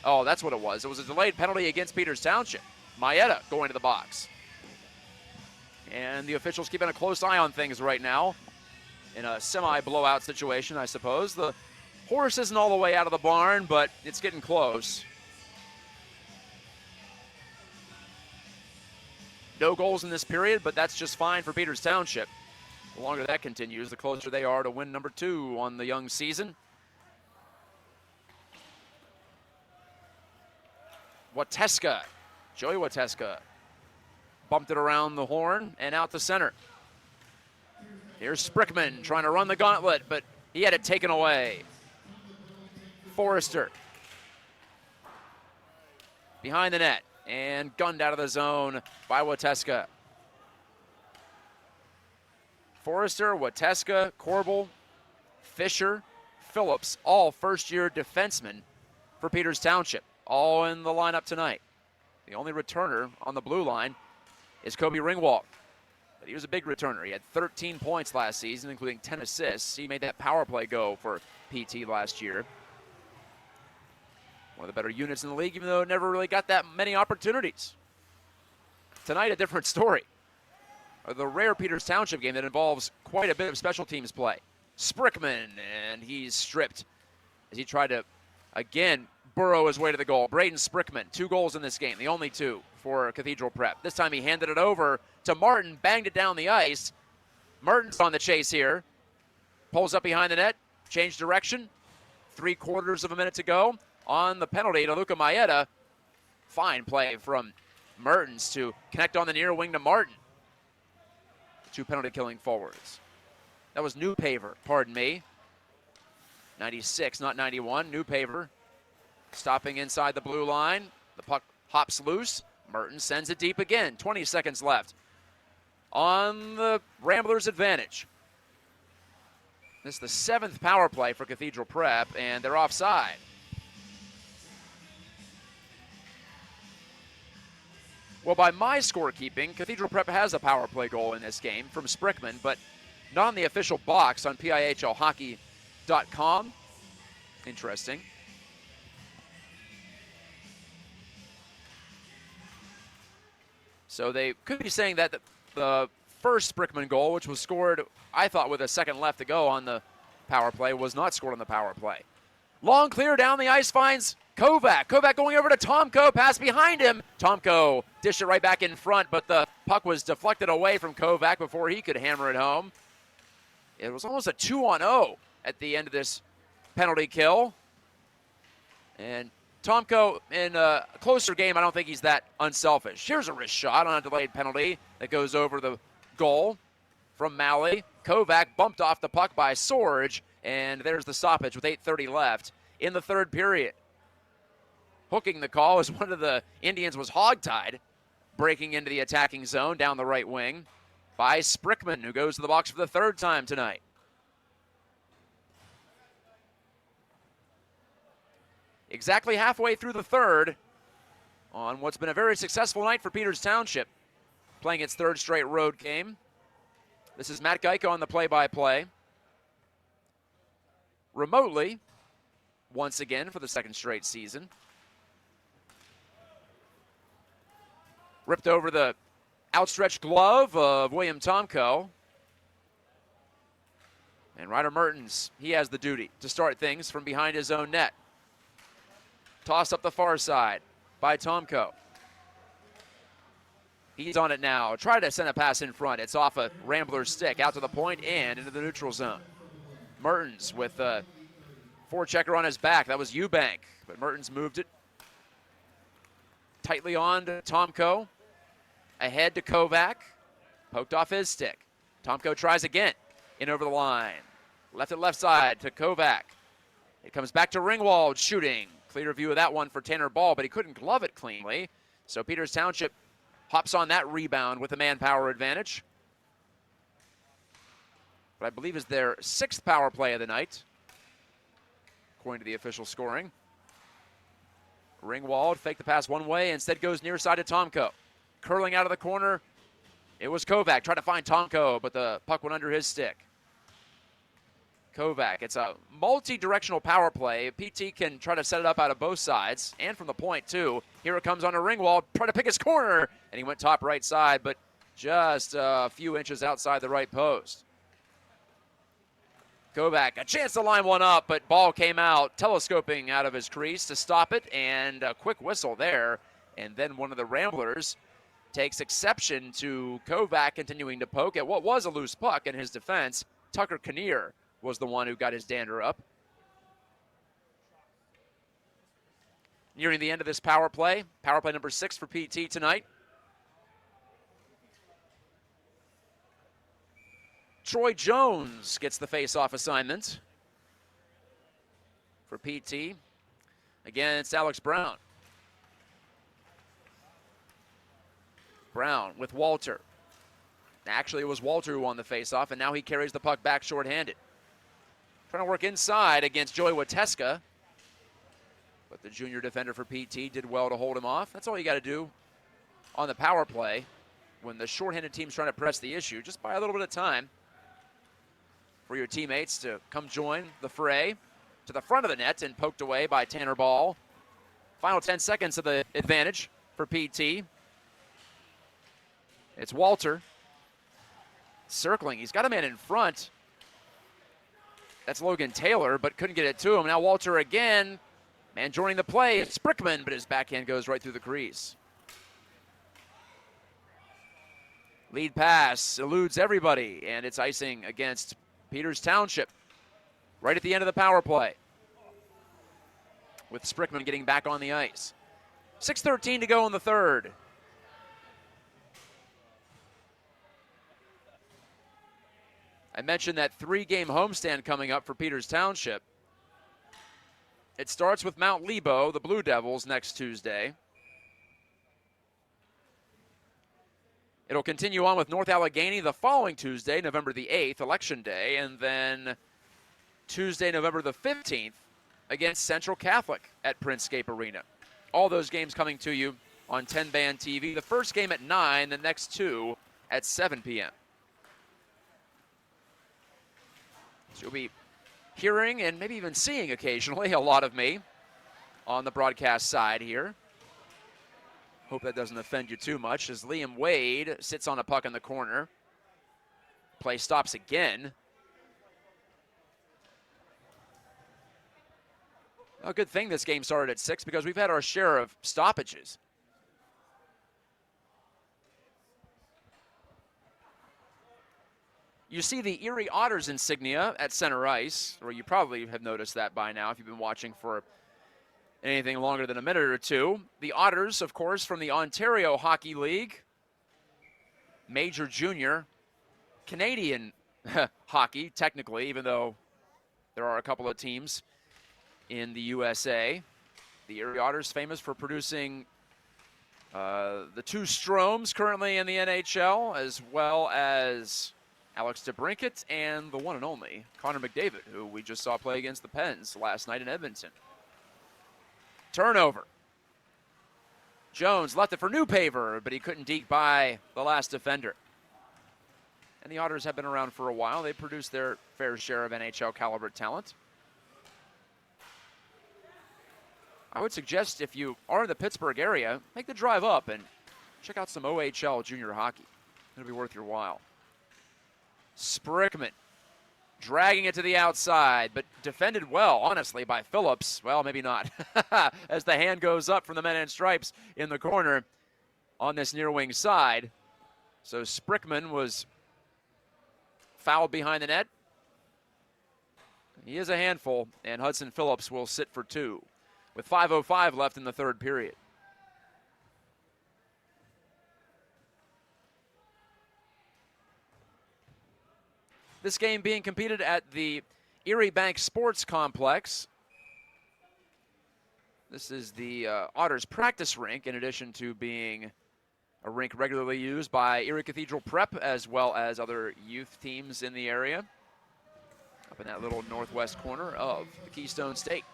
A: Oh, that's what it was. It was a delayed penalty against Peters Township. Maeda going to the box. And the officials keeping a close eye on things right now in a semi-blowout situation, I suppose. The horse isn't all the way out of the barn, but it's getting close. No goals in this period, but that's just fine for Peters Township. The longer that continues, the closer they are to win number 2 on the young season. Gajtka, Joey Gajtka, bumped it around the horn and out to center. Here's Sprickman trying to run the gauntlet, but he had it taken away. Forrester behind the net and gunned out of the zone by Gajtka. Forrester, Gajtka, Corbel, Fisher, Phillips, all first-year defensemen for Peters Township, all in the lineup tonight. The only returner on the blue line is Kobe Ringwald. But he was a big returner. He had 13 points last season, including 10 assists. He made that power play go for PT last year. One of the better units in the league, even though it never really got that many opportunities. Tonight, a different story. The rare Peters Township game that involves quite a bit of special teams play. Sprickman, and he's stripped as he tried to, again, burrow his way to the goal. Braden Sprickman, 2 goals in this game, the only 2 for Cathedral Prep. This time he handed it over to Martin, banged it down the ice. Martin's on the chase here. Pulls up behind the net, changed direction. 3/4 of a minute to go on the penalty to Luca Maeda. Fine play from Mertens to connect on the near wing to Martin. two penalty-killing forwards. That was Newpaver, pardon me. 96, not 91. Newpaver stopping inside the blue line. The puck hops loose. Mertens sends it deep again. 20 seconds left on the Ramblers' advantage. This is the 7th power play for Cathedral Prep, and they're offside. Well, by my scorekeeping, Cathedral Prep has a power play goal in this game from Sprickman, but not on the official box on PIHLhockey.com. Interesting. So they could be saying that the first Sprickman goal, which was scored, I thought, with a second left to go on the power play, was not scored on the power play. Long clear down the ice finds Kovac. Kovac going over to Tomko, pass behind him. Tomko dished it right back in front, but the puck was deflected away from Kovac before he could hammer it home. It was almost a 2-on-0 at the end of this penalty kill. And Tomko, in a closer game, I don't think he's that unselfish. Here's a wrist shot on a delayed penalty that goes over the goal from Malley. Kovac bumped off the puck by Sorge, and there's the stoppage with 8:30 left in the third period. Hooking the call as one of the Indians was hogtied, breaking into the attacking zone down the right wing by Sprickman, who goes to the box for the third time tonight. Exactly halfway through the third on what's been a very successful night for Peters Township, playing its third straight road game. This is Matt Gajtka on the play-by-play. Remotely, once again for the second straight season. Ripped over the outstretched glove of William Tomko. And Ryder Mertens, he has the duty to start things from behind his own net. Tossed up the far side by Tomko. He's on it now. Try to send a pass in front. It's off a Rambler's stick, out to the point and into the neutral zone. Mertens with a forechecker on his back. That was Eubank, but Mertens moved it tightly on to Tomko. Ahead to Kovac. Poked off his stick. Tomko tries again. In over the line. Left side to Kovac. It comes back to Ringwald shooting. Clear view of that one for Tanner Ball, but he couldn't glove it cleanly. So Peters Township hops on that rebound with a manpower advantage. But I believe is their 6th power play of the night, according to the official scoring. Ringwald faked the pass one way, instead goes near side to Tomko. Curling out of the corner, it was Kovac. Tried to find Tomko, but the puck went under his stick. Kovac, it's a multi-directional power play. PT can try to set it up out of both sides and from the point too. Here it comes on a Ringwald, try to pick his corner, and he went top right side, but just a few inches outside the right post. Kovac, a chance to line one up, but ball came out, telescoping out of his crease to stop it, and a quick whistle there. And then one of the Ramblers takes exception to Kovac continuing to poke at what was a loose puck in his defense. Tucker Kinnear was the one who got his dander up. Nearing the end of this power play number 6 for PT tonight. Troy Jones gets the face-off assignment for PT against Alex Brown. Brown with Walter. Actually, it was Walter who won the face-off, and now he carries the puck back shorthanded. Trying to work inside against Joey Wateska, but the junior defender for PT did well to hold him off. That's all you got to do on the power play when the shorthanded team's trying to press the issue. Just buy a little bit of time for your teammates to come join the fray. To the front of the net and poked away by Tanner Ball. Final 10 seconds of the advantage for PT. It's Walter circling. He's got a man in front. That's Logan Taylor, but couldn't get it to him. Now Walter again. Man joining the play. It's Sprickman, but his backhand goes right through the crease. Lead pass eludes everybody, and it's icing against Peters Township right at the end of the power play, with Sprickman getting back on the ice. 6:13 to go in the third. I mentioned that 3-game homestand coming up for Peters Township. It starts with Mount Lebo, the Blue Devils, next Tuesday. It'll continue on with North Allegheny the following Tuesday, November the 8th, Election Day, and then Tuesday, November the 15th, against Central Catholic at Printscape Arena. All those games coming to you on 10-band TV. The first game at 9, the next 2 at 7 p.m. So you'll be hearing and maybe even seeing occasionally a lot of me on the broadcast side here. Hope that doesn't offend you too much as Liam Wade sits on a puck in the corner. Play stops again. A good thing this game started at 6 because we've had our share of stoppages. You see the Erie Otters insignia at center ice, or you probably have noticed that by now if you've been watching for anything longer than a minute or two. The Otters, of course, from the Ontario Hockey League, Major Junior, Canadian hockey, technically, even though there are a couple of teams in the USA. The Erie Otters famous for producing the 2 Stromes currently in the NHL, as well as Alex DeBrincat and the one and only Connor McDavid, who we just saw play against the Pens last night in Edmonton. Turnover. Jones left it for Newpaver, but he couldn't deke by the last defender. And the Otters have been around for a while. They produced their fair share of NHL caliber talent. I would suggest if you are in the Pittsburgh area, make the drive up and check out some OHL junior hockey. It'll be worth your while. Sprickman dragging it to the outside, but defended well, honestly, by Phillips. Well, maybe not, as the hand goes up from the men in stripes in the corner on this near wing side. So Sprickman was fouled behind the net. He is a handful, and Hudson Phillips will sit for 2 with 5:05 left in the third period. This game being competed at the Erie Bank Sports Complex. This is the Otters practice rink, in addition to being a rink regularly used by Erie Cathedral Prep, as well as other youth teams in the area, up in that little northwest corner of the Keystone State.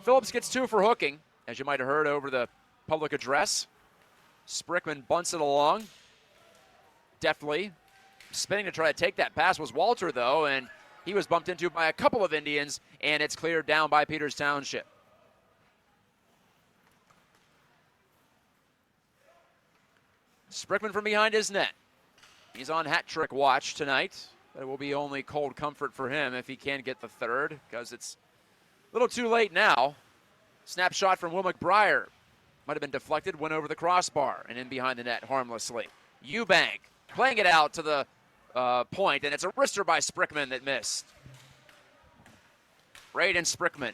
A: Phillips gets 2 for hooking, as you might have heard over the public address. Sprickman bunts it along deftly. Spinning to try to take that pass was Walter, though, and he was bumped into by a couple of Indians, and it's cleared down by Peters Township. Sprickman from behind his net. He's on hat trick watch tonight, but it will be only cold comfort for him if he can get the third, because it's a little too late now. Snapshot from Will McBriar. Might have been deflected, went over the crossbar, and in behind the net harmlessly. Eubank playing it out to the point, and it's a wrister by Sprickman that missed. Braden Sprickman,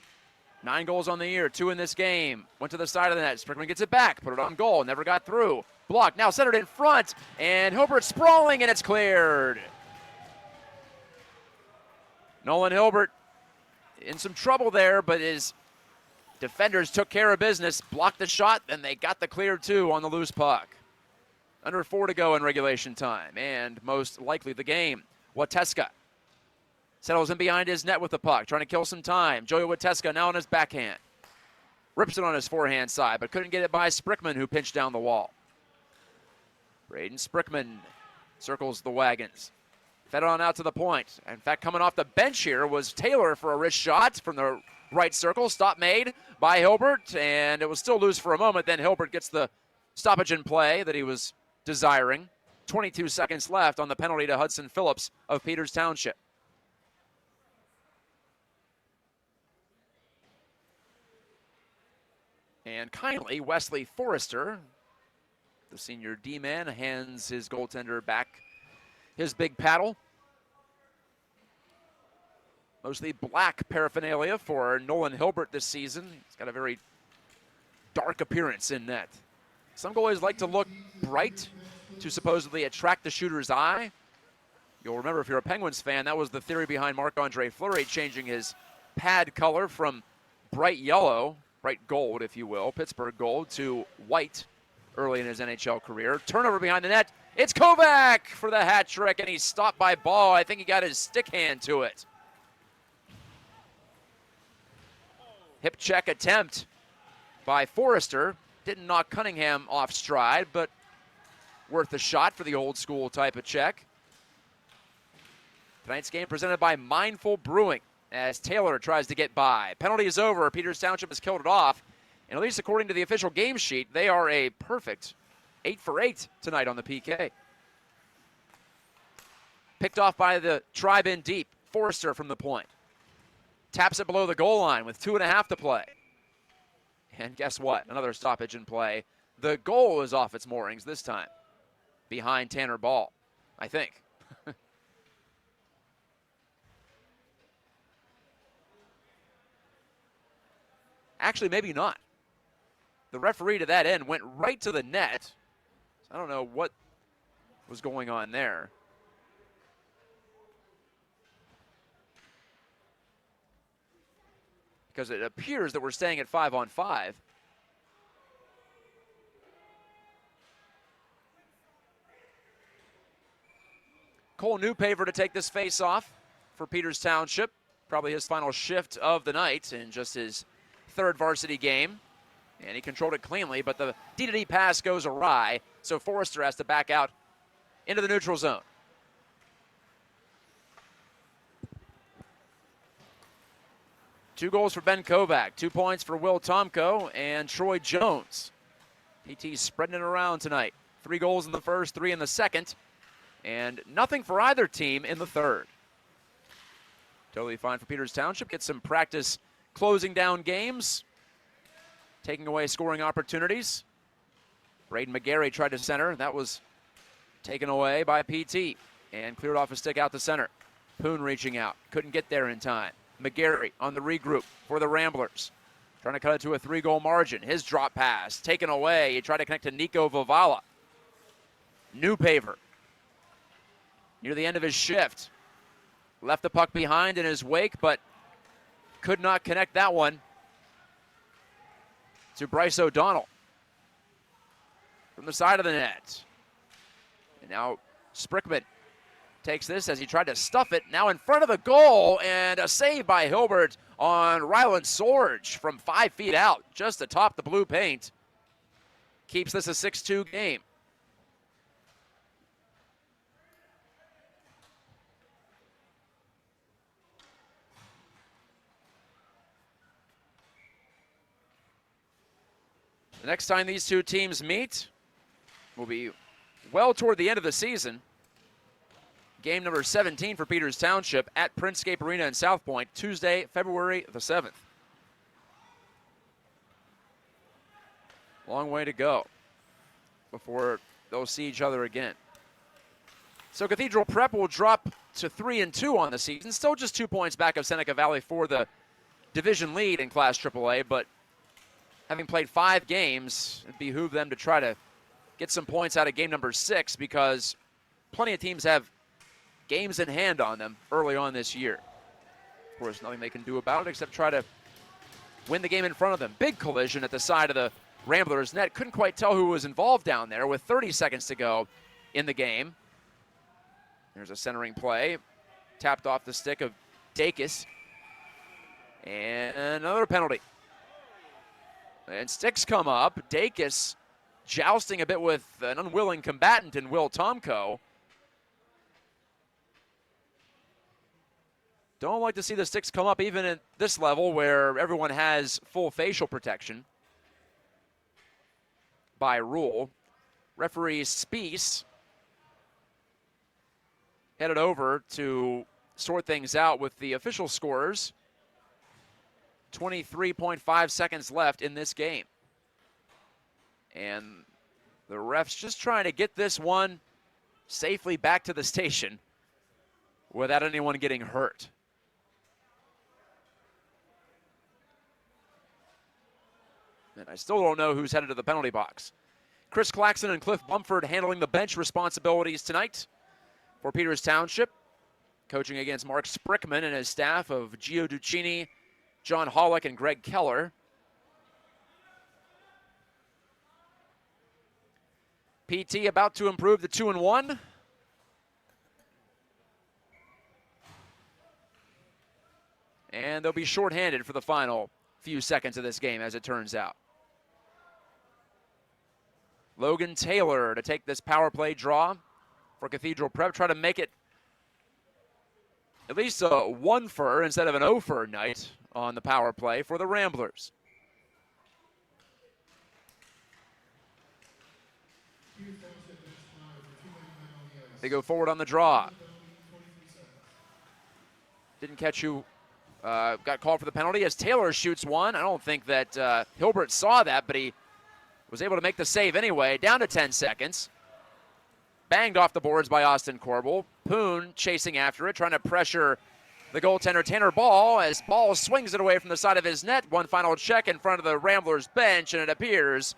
A: 9 goals on the year, 2 in this game. Went to the side of the net. Sprickman gets it back, put it on goal, never got through. Blocked, now centered in front, and Hilbert sprawling, and it's cleared. Nolan Hilbert in some trouble there, but his defenders took care of business, blocked the shot, and they got the clear too on the loose puck. Under 4 to go in regulation time, and most likely the game. Wateska settles in behind his net with the puck, trying to kill some time. Joey Wateska now on his backhand. Rips it on his forehand side, but couldn't get it by Sprickman, who pinched down the wall. Braden Sprickman circles the wagons. Fed on out to the point. In fact, coming off the bench here was Taylor for a wrist shot from the right circle. Stop made by Hilbert, and it was still loose for a moment. Then Hilbert gets the stoppage in play that he was desiring. 22 seconds left on the penalty to Hudson Phillips of Peters Township. And kindly, Wesley Forrester, the senior D-man, hands his goaltender back his big paddle. Mostly black paraphernalia for Nolan Hilbert this season. He's got a very dark appearance in net. Some goalies like to look bright to supposedly attract the shooter's eye. You'll remember if you're a Penguins fan, that was the theory behind Marc-Andre Fleury changing his pad color from bright yellow, bright gold, if you will, Pittsburgh gold, to white early in his NHL career. Turnover behind the net. It's Kovac for the hat trick, and he's stopped by Ball. I think he got his stick hand to it. Hip check attempt by Forrester. Didn't knock Cunningham off stride, but worth a shot for the old school type of check. Tonight's game presented by Mindful Brewing as Taylor tries to get by. Penalty is over. Peters Township has killed it off. And at least according to the official game sheet, they are a perfect 8 for 8 tonight on the PK. Picked off by the Tribe in deep. Forrester from the point. Taps it below the goal line with 2.5 to play. And guess what? Another stoppage in play. The goal is off its moorings this time. Behind Tanner Ball, I think. Actually, maybe not. The referee to that end went right to the net. I don't know what was going on there. Because it appears that we're staying at 5-on-5. Cole Newpaver to take this face-off for Peters Township. Probably his final shift of the night in just his third varsity game. And he controlled it cleanly, but the D-to-D pass goes awry, so Forrester has to back out into the neutral zone. Two goals for Ben Kovac, 2 points for Will Tomko and Troy Jones. PT's spreading it around tonight. 3 goals in the first, 3 in the second, and nothing for either team in the third. Totally fine for Peters Township. Get some practice closing down games, taking away scoring opportunities. Braden McGarry tried to center. That was taken away by PT and cleared off a stick out to center. Poon reaching out. Couldn't get there in time. McGarry on the regroup for the Ramblers. Trying to cut it to a 3-goal margin. His drop pass taken away. He tried to connect to Nico Vavala. Newpaver near the end of his shift. Left the puck behind in his wake, but could not connect that one to Bryce O'Donnell from the side of the net. And now Sprickman takes this as he tried to stuff it. Now in front of the goal, and a save by Hilbert on Ryland Sorge from 5 feet out, just atop the blue paint. Keeps this a 6-2 game. The next time these two teams meet will be well toward the end of the season. Game number 17 for Peters Township at Printscape Arena in South Point, Tuesday, February the 7th. Long way to go before they'll see each other again. So Cathedral Prep will drop to 3-2 on the season. Still just 2 points back of Seneca Valley for the division lead in Class AAA, but having played 5 games, it behooved them to try to get some points out of game number 6 because plenty of teams have games in hand on them early on this year. Of course, nothing they can do about it except try to win the game in front of them. Big collision at the side of the Ramblers net. Couldn't quite tell who was involved down there with 30 seconds to go in the game. There's a centering play. Tapped off the stick of Dacus. And another penalty. And sticks come up. Dacus jousting a bit with an unwilling combatant in Will Tomko. Don't like to see the sticks come up even at this level where everyone has full facial protection by rule. Referee Spees headed over to sort things out with the official scores. 23.5 seconds left in this game. And the refs just trying to get this one safely back to the station without anyone getting hurt. And I still don't know who's headed to the penalty box. Chris Claxton and Cliff Bumford handling the bench responsibilities tonight for Peters Township, coaching against Mark Sprickman and his staff of Gio Duccini, John Hollick, and Greg Keller. PT about to improve to 2-1. And they'll be shorthanded for the final few seconds of this game, as it turns out. Logan Taylor to take this power play draw for Cathedral Prep. Try to make it at least a 1-for instead of an 0-for night on the power play for the Ramblers. They go forward on the draw. Didn't catch who got called for the penalty as Taylor shoots one. I don't think that Hilbert saw that, but he was able to make the save anyway. Down to 10 seconds. Banged off the boards by Austin Corbel. Poon chasing after it, trying to pressure the goaltender Tanner Ball as Ball swings it away from the side of his net. One final check in front of the Ramblers bench, and it appears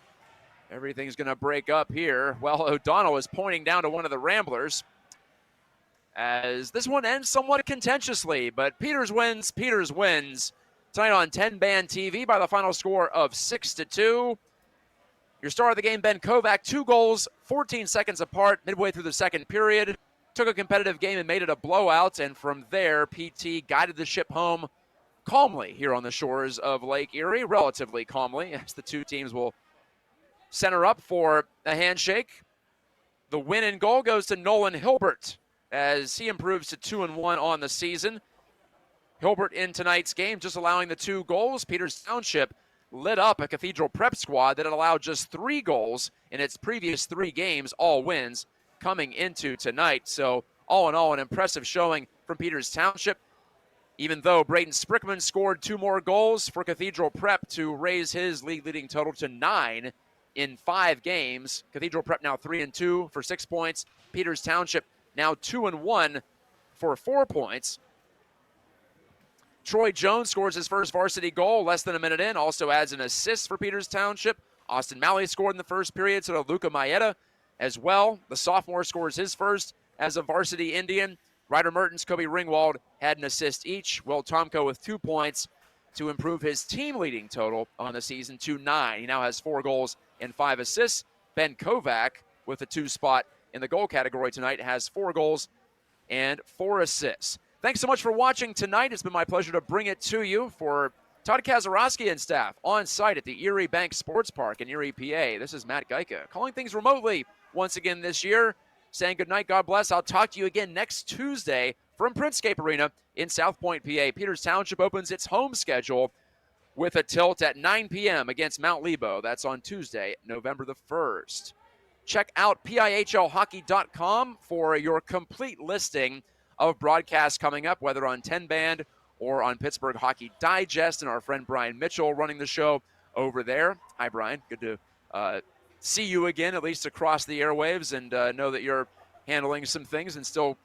A: everything's going to break up here. Well, O'Donnell is pointing down to one of the Ramblers as this one ends somewhat contentiously, but Peters wins tonight on 10 Band TV by the final score of 6-2. Your star of the game, Ben Kovac, 2 goals, 14 seconds apart, midway through the second period. Took a competitive game and made it a blowout, and from there, PT guided the ship home calmly here on the shores of Lake Erie, relatively calmly, as the two teams will center up for a handshake. The win and goal goes to Nolan Hilbert as he improves to 2-1 on the season. Hilbert in tonight's game, just allowing the 2 goals. Peters Township lit up a Cathedral Prep squad that had allowed just 3 goals in its previous 3 games, all wins, coming into tonight. So all in all, an impressive showing from Peters Township, even though Braden Sprickman scored 2 more goals for Cathedral Prep to raise his league-leading total to 9 in 5 games. Cathedral Prep now 3-2 for 6 points. Peters Township now 2-1 for 4 points. Troy Jones scores his first varsity goal less than a minute in, also adds an assist for Peters Township. Austin Malley scored in the first period, so did Luca Maeda as well. The sophomore scores his first as a varsity Indian. Ryder Mertens, Kobe Ringwald had an assist each. Will Tomko with 2 points to improve his team-leading total on the season to 9. He now has 4 goals and 5 assists. Ben Kovac with a 2 spot in the goal category tonight has 4 goals and 4 assists. Thanks so much for watching tonight. It's been my pleasure to bring it to you for Todd Kazarowski and staff on site at the Erie Bank Sports Park in Erie, PA. This is Matt Gajtka calling things remotely once again this year. Saying goodnight, God bless. I'll talk to you again next Tuesday from Printscape Arena in South Point, PA. Peters Township opens its home schedule with a tilt at 9 p.m. against Mount Lebo. That's on Tuesday, November the 1st. Check out PIHLhockey.com for your complete listing of broadcasts coming up, whether on 10 Band or on Pittsburgh Hockey Digest, and our friend Brian Mitchell running the show over there. Hi, Brian. Good to see you again, at least across the airwaves, and know that you're handling some things and still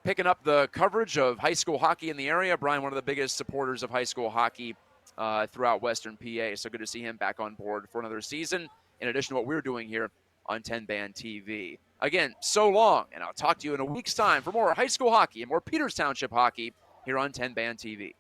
A: picking up the coverage of high school hockey in the area. Brian, one of the biggest supporters of high school hockey throughout Western PA, so good to see him back on board for another season, in addition to what we're doing here on 10 Band TV. Again, so long, and I'll talk to you in a week's time for more high school hockey and more Peters Township hockey here on 10 Band TV.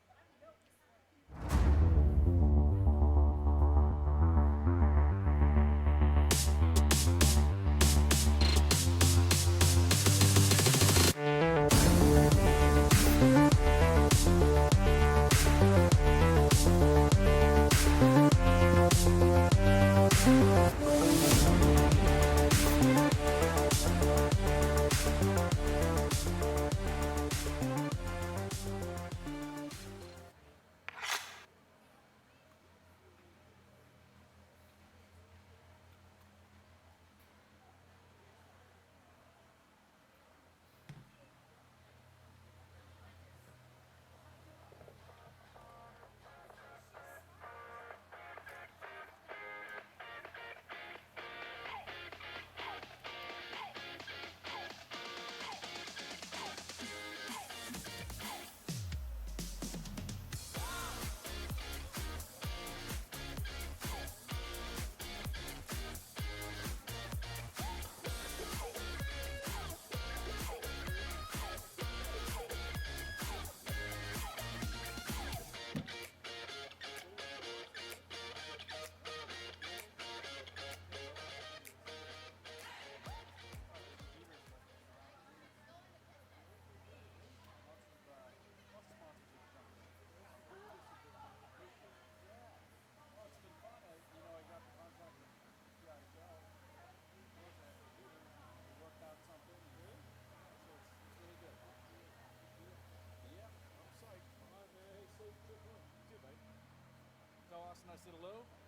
B: pass it low.